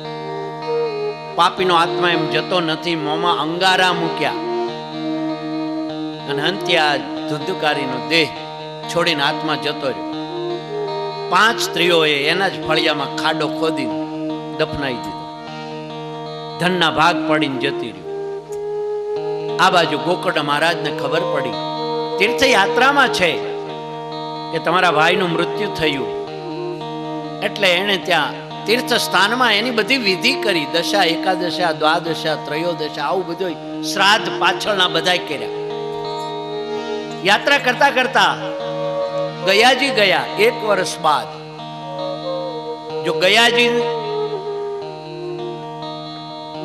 પાપીનો આત્મા એમ જતો નથી, મોંમાં અંગારા મૂક્યા, અને અંતે આ ધુંધુકારીનો દેહ છોડીને આત્મા જતો રહ્યો. 5 સ્ત્રીઓએ એના જ ફળિયામાં ખાડો ખોદી દફનાઈ દીધો. ધનના ભાગ પડીને જતી રહ્યો. આ બાજુ ગોકર્ણ મહારાજને ખબર પડી, તીર્થયાત્રામાં છે કે તમારા ભાઈનું મૃત્યુ થયું. એટલે એણે ત્યાં તીર્થ સ્થાનમાં એની બધી વિધિ કરી. દશા, એકાદશા, દ્વાદશા, ત્રયોદશા, આવું બધું શ્રાદ્ધ પાછળના બધા કર્યા. યાત્રા કરતા કરતા ગયાજી ગયા. 1 વર્ષ બાદ, જો ગયાજી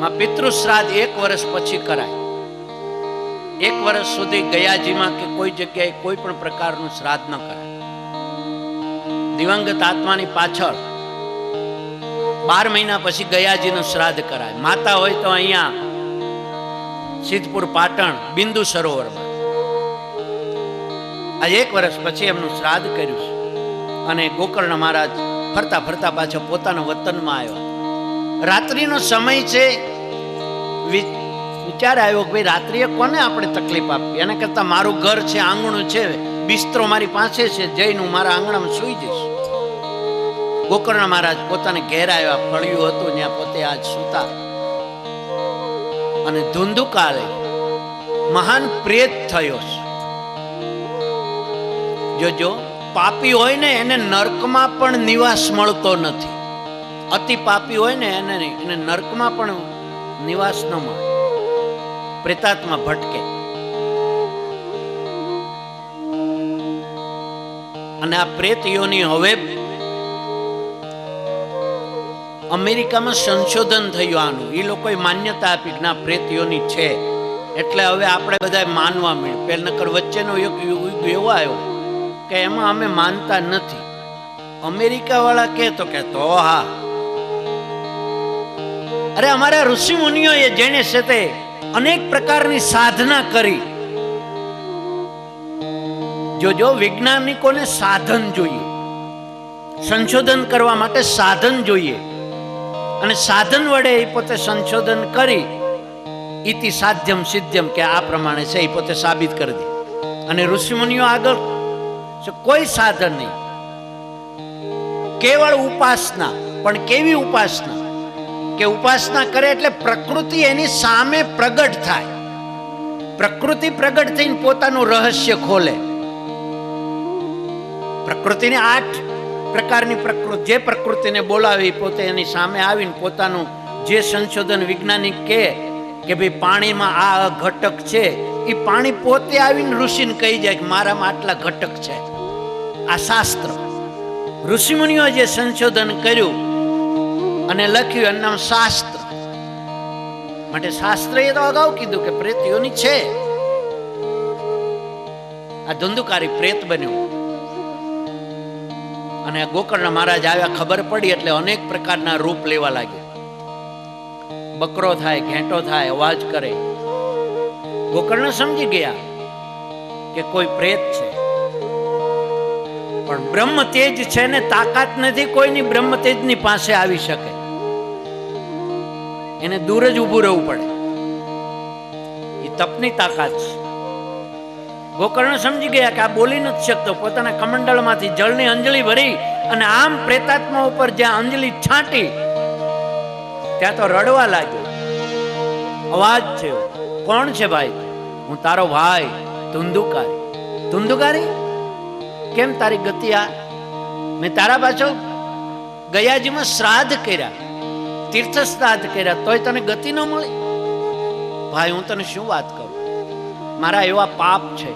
માં પિતૃ શ્રાદ્ધ 1 વર્ષ પછી કરાય. 1 વર્ષ સુધી ગયાજીમાં કે કોઈ જગ્યાએ કોઈ પણ પ્રકારનું શ્રાદ્ધ ન કરાય. દિવંગત આત્માની પાછળ 12 મહિના પછી ગયાજીનું શ્રાદ્ધ કરાય. માતા હોય તો અહીંયા સિદ્ધપુર પાટણ બિંદુ સરોવરમાં. આ 1 વર્ષ પછી એમનું શ્રાદ્ધ કર્યું છે. અને ગોકર્ણ મહારાજ ફરતા ફરતા પાછા પોતાના વતનમાં આવ્યા. રાત્રિનો સમય છે. વિચાર આવ્યો કે ભાઈ રાત્રિએ કોને આપણે તકલીફ આપી? એના કરતા મારું ઘર છે, આંગણું છે, બિસ્તરો મારી પાસે છે, જઈને હું મારા આંગણામાં સૂઈ જઈશ. ગોકર્ણ મહારાજ પોતાને ઘેર આવ્યા. ફળિયું હતું, ત્યાં પોતે આજ સૂતા. અને ધુંધુકારે મહાન પ્રેત થયો છે. જોજો, પાપી હોય ને એને નર્કમાં પણ નિવાસ મળતો નથી. અતિ પાપી હોય ને એને નર્કમાં પણ નિવાસ ન મળે, પ્રેતાત્મા ભટકે. અને આ પ્રેત યોની હવે અમેરિકામાં સંશોધન થયું આનું. એ લોકોએ માન્યતા આપી કે ના, પ્રેત યોની છે. એટલે હવે આપણે બધા માનવા મળ્યું. પહેલા નકર વચ્ચેનો એક યુગ એવો આવ્યો કે એમાં અમે માનતા નથી. અમેરિકા વાળા કે તો હા, અરે અમારા ઋષિ મુનિઓએ જેને છે તે અનેક પ્રકારની સાધના કરી. જોજો, વૈજ્ઞાનિકોને સાધન જોઈએ, સંશોધન કરવા માટે સાધન જોઈએ. અને સાધન વડે એ પોતે સંશોધન કરી ઇતિ સાધ્યમ સિદ્ધ્યમ કે આ પ્રમાણે છે, એ પોતે સાબિત કરી દે. અને ઋષિ મુનિઓ આગળ કોઈ સાધન નહીં, કેવળ ઉપાસના. પણ કેવી ઉપાસના? કે ઉપાસના કરે એટલે પ્રકૃતિ એની સામે પ્રગટ થાય. પ્રકૃતિ પ્રગટ થઈને પોતાનું રહસ્ય ખોલે. પ્રકૃતિને 8 પ્રકારની પ્રકૃતિ, જે પ્રકૃતિને બોલાવે પોતે એની સામે આવીને પોતાનું જે સંશોધન વૈજ્ઞાનિક કે ભાઈ પાણીમાં આ ઘટક છે, એ પાણી પોતે આવીને ઋષિને કહી જાય કે મારામાં આટલા ઘટક છે. આ શાસ્ત્ર ઋષિમુનિઓ જે સંશોધન કર્યું અને લખ્યું એનું નામ શાસ્ત્ર. માટે શાસ્ત્રએ તો અગાઉ કીધું કે પ્રેત યોની છે. આ ધુંધુકારી પ્રેત બન્યો. અને ગોકર્ણ મહારાજ આવ્યા, ખબર પડી એટલે અનેક પ્રકારના રૂપ લેવા લાગ્યા. બકરો થાય, ઘેંટો થાય, અવાજ કરે. ગોકર્ણ સમજી ગયા કે કોઈ પ્રેત છે. પણ બ્રહ્મ તેજ છે ને, તાકાત નથી કોઈની બ્રહ્મ તેજની પાસે આવી શકે. એને દૂર જ ઊભું રહેવું પડે. એ તપની તાકાત છે. ગોકર્ણ સમજી ગયા કે આ બોલી નથી શકતો. પોતાના કમંડળમાંથી જળની અંજલિ ભરી અને આમ પ્રેતાત્મા ઉપર જ્યાં અંજલિ છાંટી ત્યાં તો રડવા લાગ્યો. અવાજ થયો, કોણ છે ભાઈ? હું તારો ભાઈ ધુંધુકારી. ધુંધુકારી, કેમ તારી ગતિ આ? મેં તારા પાછો ગયાજીમાં શ્રાદ્ધ કર્યા, તીર્થ શ્રાદ્ધ કર્યા, તોય તને ગતિ ન મળી. ભાઈ હું તને શું વાત કરું, મારા એવા પાપ છે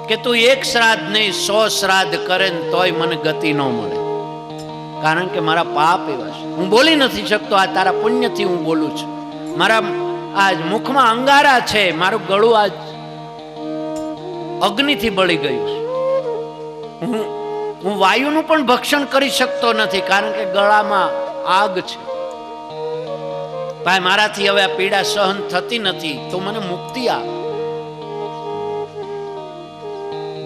કે તું એક શ્રાદ્ધ નહીં 100 શ્રાદ્ધ કરે ને તોય મને ગતિ ન મળે. કારણ કે મારા પાપ એવા છે. હું બોલી નથી શકતો. આ તારા પુણ્યથી હું બોલું છું. મારા આજ મુખમાં અંગારા છે, મારું ગળું આજ અગ્નિથી બળી ગયું છે. હું વાયુનું પણ ભક્ષણ કરી શકતો નથી કારણ કે ગળામાં આગ છે. ભાઈ મારાથી હવે આ પીડા સહન થતી નથી, તો મને મુક્તિ આપ.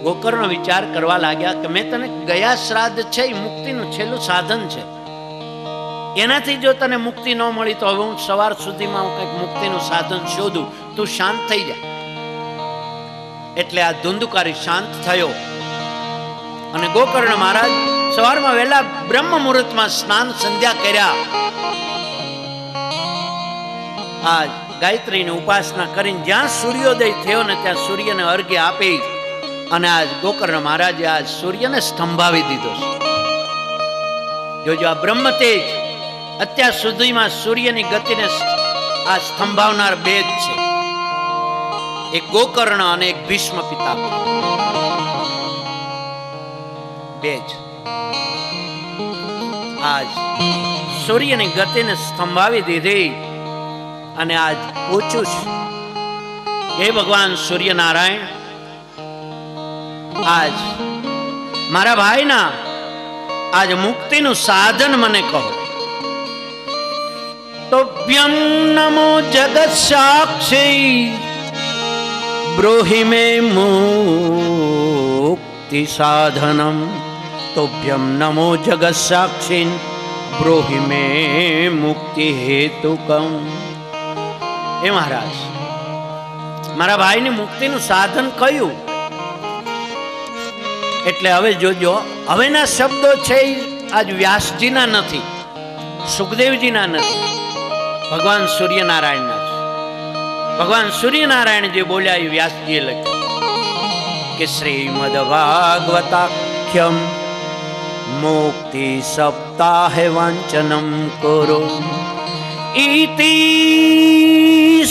ગોકર્ણ વિચાર કરવા લાગ્યા કે મેં તને ગયા શ્રાદ્ધ છે એ મુક્તિનું છેલ્લું સાધન છે. એનાથી જો તને મુક્તિ ન મળી તો હવે હું સવાર સુધીમાં હું કંઈક મુક્તિનું સાધન શોધું. તું શાંત થઈ જા. એટલે આ ધુંધુકારી શાંત થયો અને ગોકર્ણ મહારાજ સવારમાં વહેલા બ્રહ્મ મુહૂર્તમાં સ્નાન સંધ્યા કર્યા. આજ ગાયત્રીની ઉપાસના કરીને જ્યાં સૂર્યોદય થયો ને ત્યાં સૂર્યને અર્ઘ્ય આપી અને આજ ગોકર્ણ મહારાજે આજ સૂર્યને સ્તંભાવી દીધો છે. જોજો આ બ્રહ્મ તેજ અત્યાર સુધીમાં સૂર્યની ગતિને આ સ્તંભાવનાર બે જ છે, એક ગોકર્ણ અને એક ભીષ્મ પિતામહ. બે જ. આજ સૂર્યની ગતિને સ્તંભાવી દીધી અને આજ પૂછું છું, હે ભગવાન સૂર્યનારાયણ, આજ મારા ભાઈના આજ મુક્તિનું સાધન મને કહો. તોભ્યમ નમો જગત સાક્ષી બ્રૂહિ મે મુક્તિ સાધનમ. તોભ્યમ નમો જગત સાક્ષી બ્રૂહિ મે મુક્તિ હેતુકમ. હે મહારાજ, મારા ભાઈની મુક્તિનું સાધન કયું? એટલે હવે જોજો, હવેના શબ્દો છે આજ વ્યાસજીના નથી, સુખદેવજીના નથી, ભગવાન સૂર્યનારાયણના છે. ભગવાન સૂર્યનારાયણ જે બોલ્યા એ વ્યાસજીએ લખ્યું કે શ્રીમદ ભાગવતાખ્યમ મુક્તિ સપ્તાહે વાંચનમ કરો ઇતિ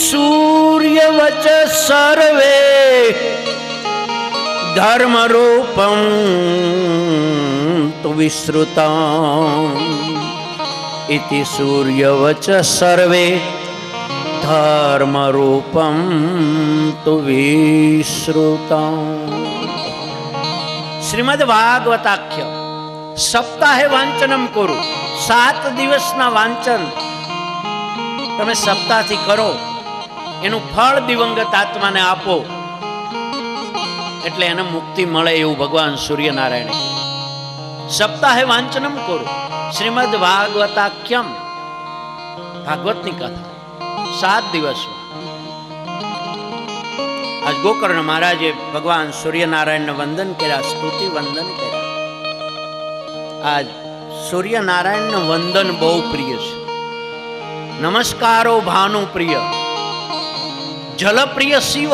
સૂર્યવચ સર્વે ધર્મ રૂપમ તુ વિશ્રુતમ. ઇતિ સૂર્યવચ સર્વે ધર્મ રૂપમ તુ વિશ્રુતમ. શ્રીમદ ભાગવતાખ્ય સપ્તાહે વાંચનમ કરો. 7 દિવસના વાંચન તમે સપ્તાહથી કરો, એનું ફળ દિવંગત આત્માને આપો એટલે એને મુક્તિ મળે એવું ભગવાન સૂર્યનારાયણ. સપ્તાહે વાંચનમ કરો શ્રીમદ ભાગવતાખ્યમ, ભાગવતની કથા 7 દિવસમાં. આજ ગોકર્ણ મહારાજે ભગવાન સૂર્યનારાયણને વંદન કર્યા, સ્તુતિ વંદન કર્યા. આજ સૂર્યનારાયણને વંદન બહુ પ્રિય છે. નમસ્કારો ભાનુ પ્રિય, જલ પ્રિય શિવ,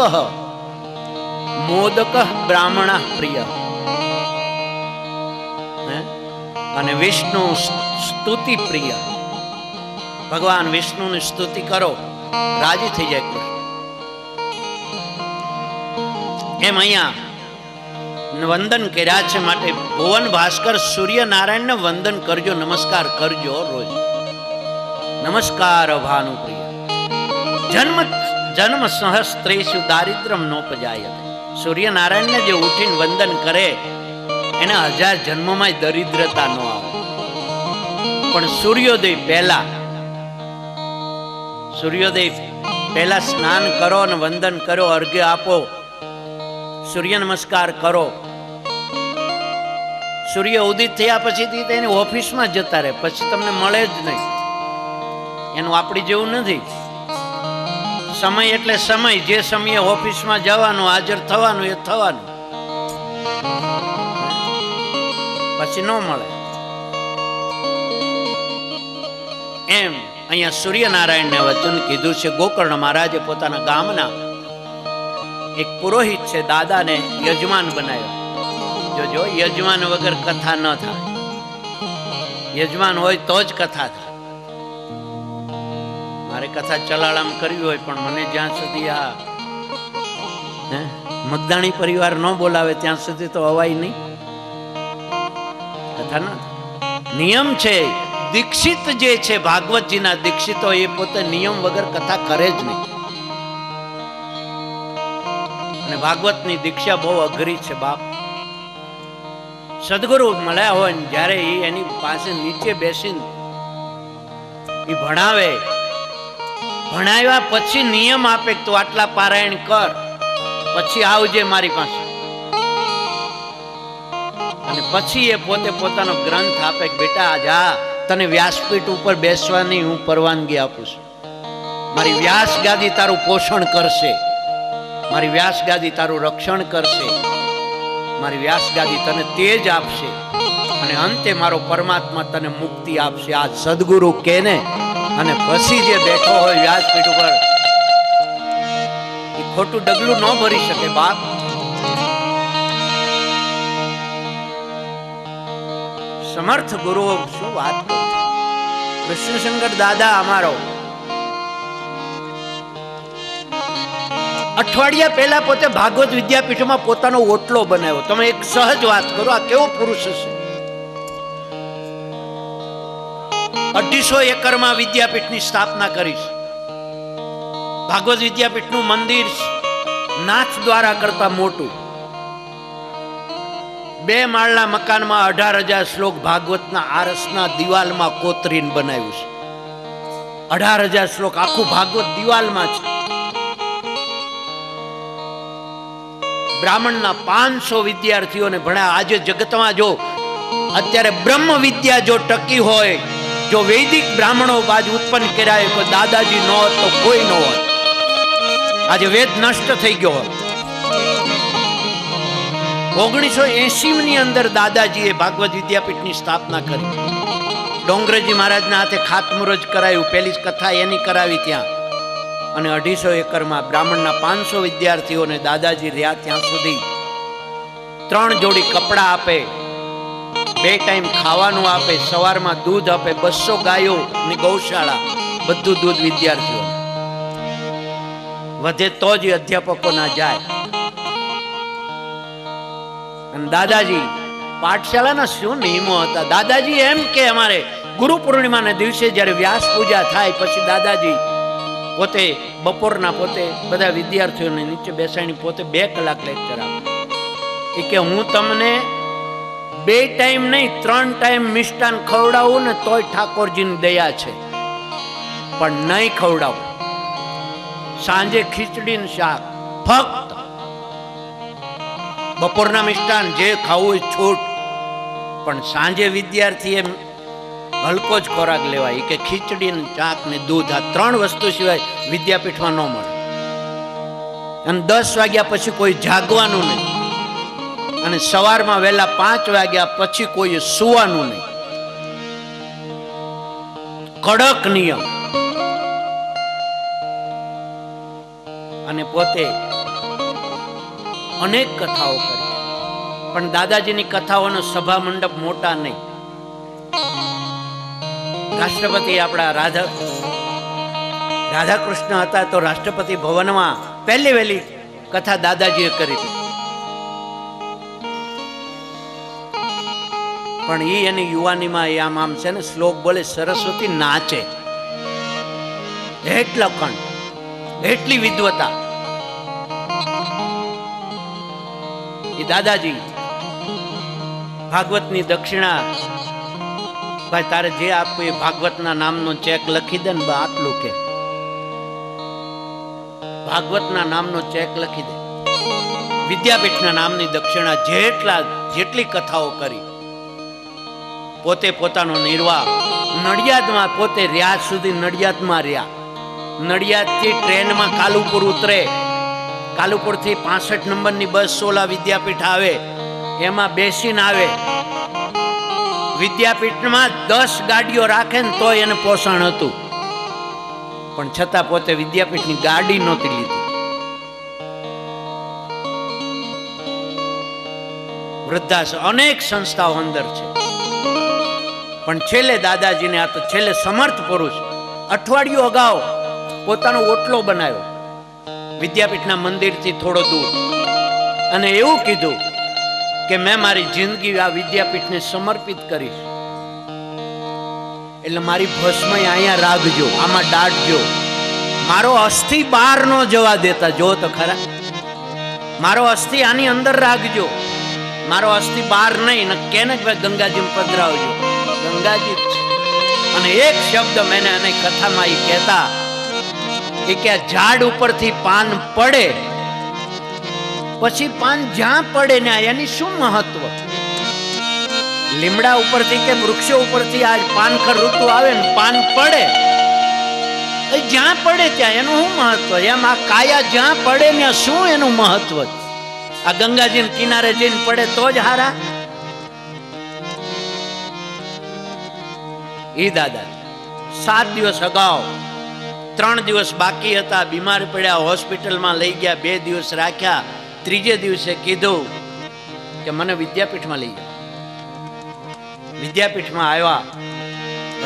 મોદક બ્રાહ્મણ પ્રિય. અને વિષ્ણુ સ્તુતિ પ્રિય. ભગવાન વિષ્ણુની સ્તુતિ કરો, રાજી થઈ જાય કૃષ્ણ. એમ અહીંયા વંદન કર્યા છે. માટે ભુવન ભાસ્કર સૂર્યનારાયણને વંદન કરજો, નમસ્કાર કરજો રોજ. નમસ્કાર ભાનુ પ્રિય. જન્મ સહસ્ત્રેષુ દારિદ્ર્યમ નોપજાયતે. સૂર્યનારાયણને જે ઉઠીને વંદન કરે એને 1000 જન્મમાં દરિદ્રતા ન આવે. પણ સૂર્યોદય પહેલા સ્નાન કરો અને વંદન કરો, અર્ઘ્ય આપો, સૂર્ય નમસ્કાર કરો. સૂર્ય ઉદિત થયા પછી તેની ઓફિસમાં જતા રહે, પછી તમને મળે જ નહીં. એનું આપણી જેવું નથી. સમય એટલે સમય, જે સમયે ઓફિસમાં જવાનું, હાજર થવાનું એ થવાનું, પછી ન મળે. એમ અહીંયા સૂર્યનારાયણને વચન કીધું છે. ગોકર્ણ મહારાજે પોતાના ગામના એક પુરોહિત છે, દાદાને યજમાન બનાવ્યો. જોજો, યજમાન વગર કથા ન થાય. યજમાન હોય તો જ કથા થાય. મારે કથા ચલાળામ કરવી હોય, પણ મને જ્યાં સુધી આ મગદાણી પરિવાર ન બોલાવે ત્યાં સુધી તો અવાય નહીં, કથા ના. નિયમ છે, દીક્ષિત જે છે ભાગવતજીના દીક્ષિતો, એ પોતે નિયમ વગર કથા કરે જ નહીં. અને ભાગવતની દીક્ષા બહુ અઘરી છે બાપ. સદગુરુ મળ્યા હોય ને જ્યારે એની પાસે નીચે બેસીને એ ભણાવે, ભણાવ્યા પછી નિયમ આપે તો આટલા પારાયણ કર, પછી આવજે મારી પાસે. અને પછી એ પોતે પોતાનો ગ્રંથ આપે કે બેટા જા, તને વ્યાસપીઠ ઉપર બેસવાની હું પરવાનગી આપું છું. મારી વ્યાસ ગાદી તારું પોષણ કરશે, મારી વ્યાસ ગાદી તારું રક્ષણ કરશે, મારી વ્યાસ ગાદી તને તેજ આપશે, અને અંતે મારો પરમાત્મા તને મુક્તિ આપશે. આ સદગુરુ કેને અને પછી જે બેઠો હોય વ્યાસપીઠ ઉપર, એ ખોટું ડગલું ન ભરી શકે બાપ. સમર્થ ગુરુઓ શું વાત કરું. કૃષ્ણશંકર દાદા અમારો અઠવાડિયા પહેલા પોતે ભાગવત વિદ્યાપીઠમાં પોતાનો ઓટલો બનાવ્યો. તમે એક સહજ વાત કરો, આ કેવો પુરુષ હશે. 250 એકરમાં વિદ્યાપીઠની સ્થાપના કરી. ભાગવત વિદ્યાપીઠનું મંદિર નાથ દ્વારા કરતા મોટું, 2 માળના મકાનમાં 18,000 શ્લોક ભાગવતના આરસના દિવાલમાં કોતરીને બનાવ્યું છે. 18,000 શ્લોક આખું ભાગવત દિવાલમાં છે. બ્રાહ્મણના 500 વિદ્યાર્થીઓને ભણ્યા. આજે જગતમાં જો અત્યારે બ્રહ્મ વિદ્યા જો ટકી હોય, જો વૈદિક બ્રાહ્મણો બાજુ ઉત્પન્ન કર્યા હોય, કોઈ દાદાજી ન હોત તો કોઈ ન હોત. આજે વેદ નષ્ટ થઈ ગયો હોત. 1980 ની અંદર દાદાજીએ ભાગવત વિદ્યાપીઠની સ્થાપના કરી. ડોંગરેજી મહારાજના હાથે ખાતમુહૂર્ત કરાયું, પહેલી જ કથા એની કરાવી ત્યાં. અને 250 એકરમાં બ્રાહ્મણના 500 વિદ્યાર્થીઓને દાદાજી રહ્યા ત્યાં સુધી 3 જોડી કપડા આપે, 2 ટાઈમ ખાવાનું આપે, સવારમાં દૂધ આપે, 200 ગાયો ની ગૌશાળા, બધું દૂધ વિદ્યાર્થીઓ. વધે તો જ અધ્યાપકો ના જાય. અને દાદાજી પાઠશાળાના શું નિયમો હતા. દાદાજી એમ કે અમારે ગુરુ પૂર્ણિમાના દિવસે જ્યારે વ્યાસ પૂજા થાય પછી દાદાજી પોતે બપોરના પોતે બધા વિદ્યાર્થીઓને નીચે બેસાડી પોતે 2 કલાક લેક્ચર આપે. એ કે હું તમને 2 ટાઈમ નહીં 3 ટાઈમ મિષ્ટાન ખવડાવું ને તોય ઠાકોરજીની દયા છે, પણ નહીં ખવડાવું. સાંજે ખીચડી ને શાક ફક્ત. બપોરના મિષ્ટાન જે ખાવું હોય છૂટ, પણ સાંજે વિદ્યાર્થીએ હલકો જ ખોરાક લેવાય. કે ખીચડી ને શાક ને દૂધ, આ 3 વસ્તુ સિવાય વિદ્યાપીઠમાં ન મળે. અને 10 વાગ્યા પછી કોઈ જાગવાનું નહીં, અને સવારમાં વહેલા 5 વાગ્યા પછી કોઈ સુવાનું નહીં. કડક નિયમ. અને પોતે અનેક કથાઓ કરી, પણ દાદાજીની કથાઓનો સભા મંડપ મોટા નહીં. રાષ્ટ્રપતિ આપણા રાધાકૃષ્ણ હતા તો રાષ્ટ્રપતિ ભવનમાં પહેલી વહેલી કથા દાદાજીએ કરી હતી. પણ એ એની યુવાનીમાં એ આમ છે ને શ્લોક બોલે, સરસ્વતી નાચે. એટલો કંઠ, એટલી વિદ્વતા. એ દાદાજી ભાગવતની દક્ષિણા, ભાઈ તારે જે આપવું એ ભાગવતના નામનો ચેક લખી દે ને, આટલું કે ભાગવતના નામનો ચેક લખી દે. વિદ્યાપીઠના નામની દક્ષિણા જેટલી કથાઓ કરી પોતે પોતાનો નિર્વાહ નડિયાદમાં પોતે રહ્યા સુધી નડિયાદમાં રહ્યા. નડિયાદથી ટ્રેનમાં કાલુપુર ઉતરે, કાલુપુરથી 65 નંબરની બસ સોલા વિદ્યાપીઠ આવે, એમાં બેસીને આવે. વિદ્યાપીઠમાં 10 ગાડીઓ રાખે ને તો એને પોષણ હતું, પણ છતાં પોતે વિદ્યાપીઠની ગાડી નહોતી લીધી. વૃદ્ધાશ્રમ અનેક સંસ્થાઓ અંદર છે, પણ છેલ્લે દાદાજીને આ તો છેલ્લે સમર્થ પુરુષ અઠવાડિયું અગાઉ પોતાનો ઓટલો બનાવ્યો વિદ્યાપીઠના મંદિરથી થોડો દૂર, અને એવું કીધું કે મેં મારી જિંદગી આ વિદ્યાપીઠને સમર્પિત કરીશ, એટલે મારી ભસ્મ અહીંયા રાખજો, આમાં દાટજો, મારો અસ્થિ બહાર ન જવા દેતા. જો તો ખરા, મારો અસ્થિ આની અંદર રાખજો, મારો અસ્થિ બહાર નહીં. ને કેને ભાઈ ગંગાજી પધરાવજો, ગંગાજી જ છે. અને એક શબ્દ મેને અને કથામાં એ કહેતા કે આ ઝાડ ઉપરથી પાન પડે પછી પાન જ્યાં પડે ને એની શું મહત્વ? લીમડા ઉપરથી કે વૃક્ષો ઉપરથી આ પાનખર ઋતુ આવે ને પાન પડે, જ્યાં પડે ત્યાં એનું શું મહત્વ? એમ આ કાયા જ્યાં પડે ને શું એનું મહત્વ? આ ગંગાજી કિનારે જઈને પડે તો જ હારા. એ દાદા 7 દિવસ અગાઉ 3 દિવસ બાકી હતા, બીમાર પડ્યા, હોસ્પિટલમાં લઈ ગયા, 2 દિવસ રાખ્યા. ત્રીજે દિવસે કીધું કે મને વિદ્યાપીઠમાં લઈ જાઓ. વિદ્યાપીઠમાં આવ્યા,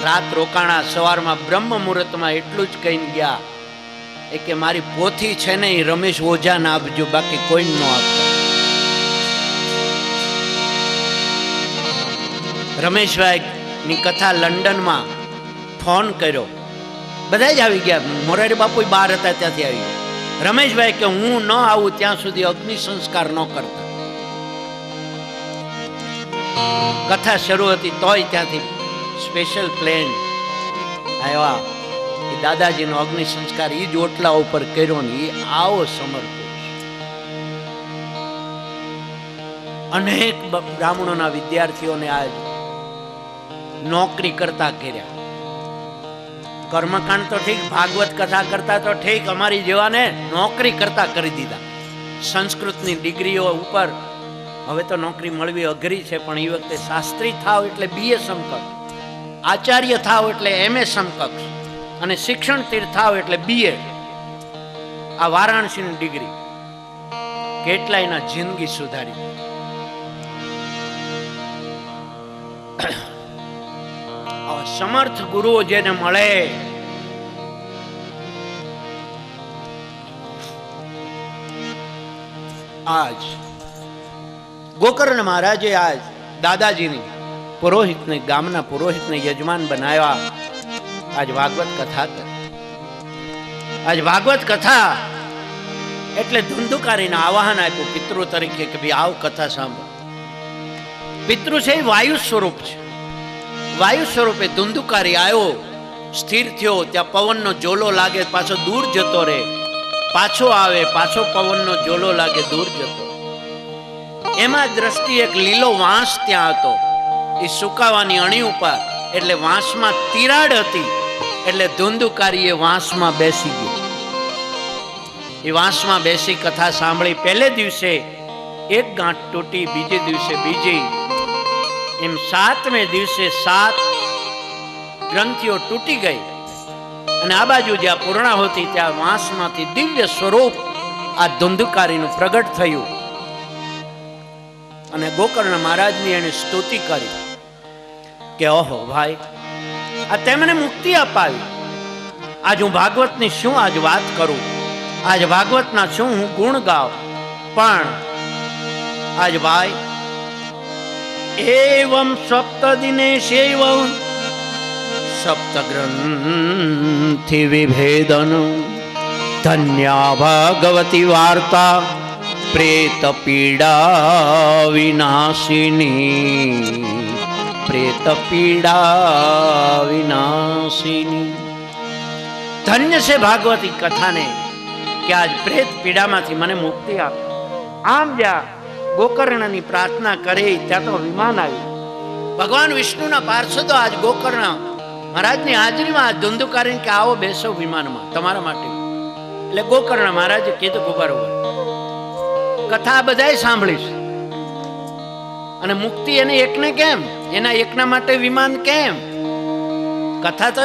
રાત રોકાણા, સવારમાં બ્રહ્મ મુહૂર્તમાં એટલું જ કહીને ગયા કે મારી પોથી છે ને એ રમેશ ઓઝાને આપજો, બાકી કોઈ ન આપજો. રમેશભાઈ ની કથા લંડનમાં ફોન કર્યો, બધા જ આવી ગયા. મોરારી બાપુ બહાર હતા ત્યાંથી આવી ગયા. રમેશભાઈ કે હું ન આવું ત્યાં સુધી અગ્નિ સંસ્કાર ન કરતા. કથા શરૂ હતી તોય ત્યાંથી સ્પેશિયલ પ્લેન આવ્યા. એ દાદાજીનો અગ્નિ સંસ્કાર એ જ ઓટલા ઉપર કર્યો ને. એ આવો સમર્થ. અનેક બ્રાહ્મણોના વિદ્યાર્થીઓને આજ નોકરી કરતા કર્યા. કર્મકાંડ તો ઠીક, ભાગવત કથા કરતા તો ઠીક, અમારી જેવાને નોકરી કરતા કરી દીધા. સંસ્કૃતની ડિગ્રીઓ ઉપર હવે તો નોકરી મળવી અઘરી છે, પણ એ વખતે શાસ્ત્રી થાવ એટલે BA સમકક્ષ, આચાર્ય થાવ એટલે MA સમકક્ષ, અને શિક્ષણ તીર્થ થાવ એટલે BA. આ વારાણસીની ડિગ્રી કેટલાયના જિંદગી સુધારી. સમર્થ ગુરુઓ જેને મળે, આજ ગોકર્ણ મહારાજે આજ દાદાજીની પુરોહિતને, ગામના પુરોહિતને યજમાન બનાવ્યા. આજ ભાગવત કથા કરી. આજ ભાગવત કથા એટલે ધુંધુકારીને આવાહન આપ્યું પિતૃ તરીકે કે ભાઈ આવ કથા સાંભળ. પિતૃ છે એ વાયુ સ્વરૂપ છે. વાયુ સ્વરૂપે ધુંધુકારી આવ્યો, સ્થિર થયો, ત્યાં પવનનો જોલો લાગે, પાછો દૂર જતો રહે, પાછો આવે, પાછો પવનનો જોલો લાગે, દૂર જતો. એમાં દ્રષ્ટિ એક લીલો વાંસ ત્યાં હતો, એ સુકાવાની અણી ઉપર, એટલે વાંસમાં તિરાડ હતી, એટલે ધુંધુકારીએ વાંસમાં બેસી ગયો. એ વાંસમાં બેસી કથા સાંભળી. પહેલે દિવસે એક ગાંઠ તૂટી, બીજે દિવસે બીજી, એમ 7મે દિવસે 7 ગ્રંથિઓ તૂટી ગઈ. અને આ બાજુ જ્યાં પૂર્ણાહુતિ ત્યાં વાંસમાંથી દિવ્ય સ્વરૂપ આ ધુંધુકારીનું પ્રગટ થયું. અને ગોકર્ણ મહારાજની એને સ્તુતિ કરી કે ઓહો ભાઈ, આ તેમને મુક્તિ અપાવી. આજ હું ભાગવતની શું આજ વાત કરું, આજ ભાગવતના શું હું ગુણ ગાઉં. પણ આજ ભાઈ એવમ સપ્ત દિનેશેવ સપ્ત ગ્રંથિ વિભેદન ધન્યા ભગવતી વાર્તા પ્રેત પીડા વિનાશિની, પ્રેત પીડા વિનાશિની. ધન્ય છે ભાગવતી કથાને કે આજ પ્રેત પીડામાંથી મને મુક્તિ આપે. આમ જ્યાં ગોકર્ણની પ્રાર્થના કરી ત્યાં તો વિમાન આવ્યું. ભગવાન વિષ્ણુના પાર્ષદો આજ ગોકર્ણ મહારાજની હાજરીમાં આ ધુંધુકારીને કે આવો બેસો વિમાનમાં તમારા માટે. એટલે ગોકર્ણ મહારાજે કીધું ઉભા રહો. કથા બધાય સાંભળીશ અને મુક્તિ એને એકને કેમ, એના એકના માટે વિમાન કેમ? કથા તો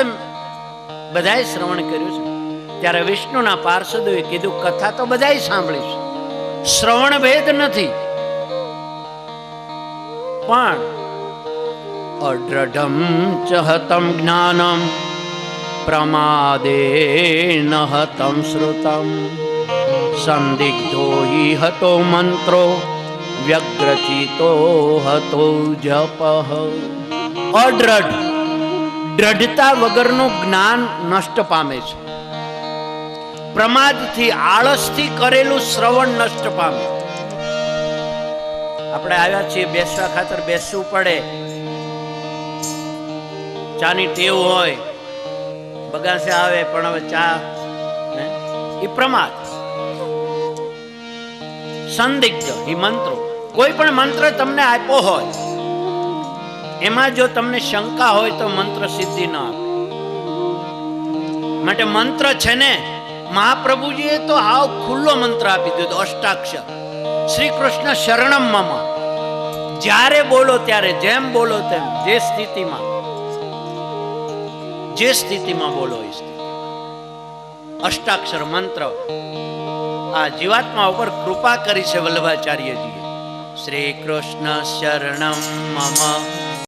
બધાય શ્રવણ કર્યું છે. ત્યારે વિષ્ણુના પાર્ષદોએ કીધું કથા તો બધાય સાંભળીશ, શ્રવણ ભેદ નથી, પણ અડ્રઢમ ચહતમ જ્ઞાનમ પ્રમાદેન હતમ શ્રુતમ સંદિગ્ધો હિ હતો મંત્રો વ્યગ્રચિતો હતો જપઃ. અડ્રઢ, દ્રઢતા વગરનું જ્ઞાન નષ્ટ પામે છે. પ્રમાદથી, આળસથી કરેલું શ્રવણ નષ્ટ પામે. આપણે આવ્યા છીએ બેસવા ખાતર, બેસવું પડે. ચાની ટેવ હોય, બગાસે આવે પણ હવે ચા એ પ્રમાદ. સંદિગ્ધ એ મંત્રો, કોઈ પણ મંત્ર તમને આપ્યો હોય એમાં જો તમને શંકા હોય તો મંત્ર સિદ્ધિ ન આપે. માટે મંત્ર છે ને, મહાપ્રભુજીએ તો હાવ ખુલ્લો મંત્ર આપી દીધો, અષ્ટાક્ષર. શ્રી કૃષ્ણ શરણમ મમ. જ્યારે બોલો ત્યારે, જેમ બોલો તેમ, જે સ્થિતિમાં બોલો એ સ્થિતિ. અષ્ટાક્ષર મંત્ર આ જીવાત્મા ઉપર કૃપા કરી છે વલ્લભાચાર્યજીએ. શ્રી કૃષ્ણ શરણમ મમ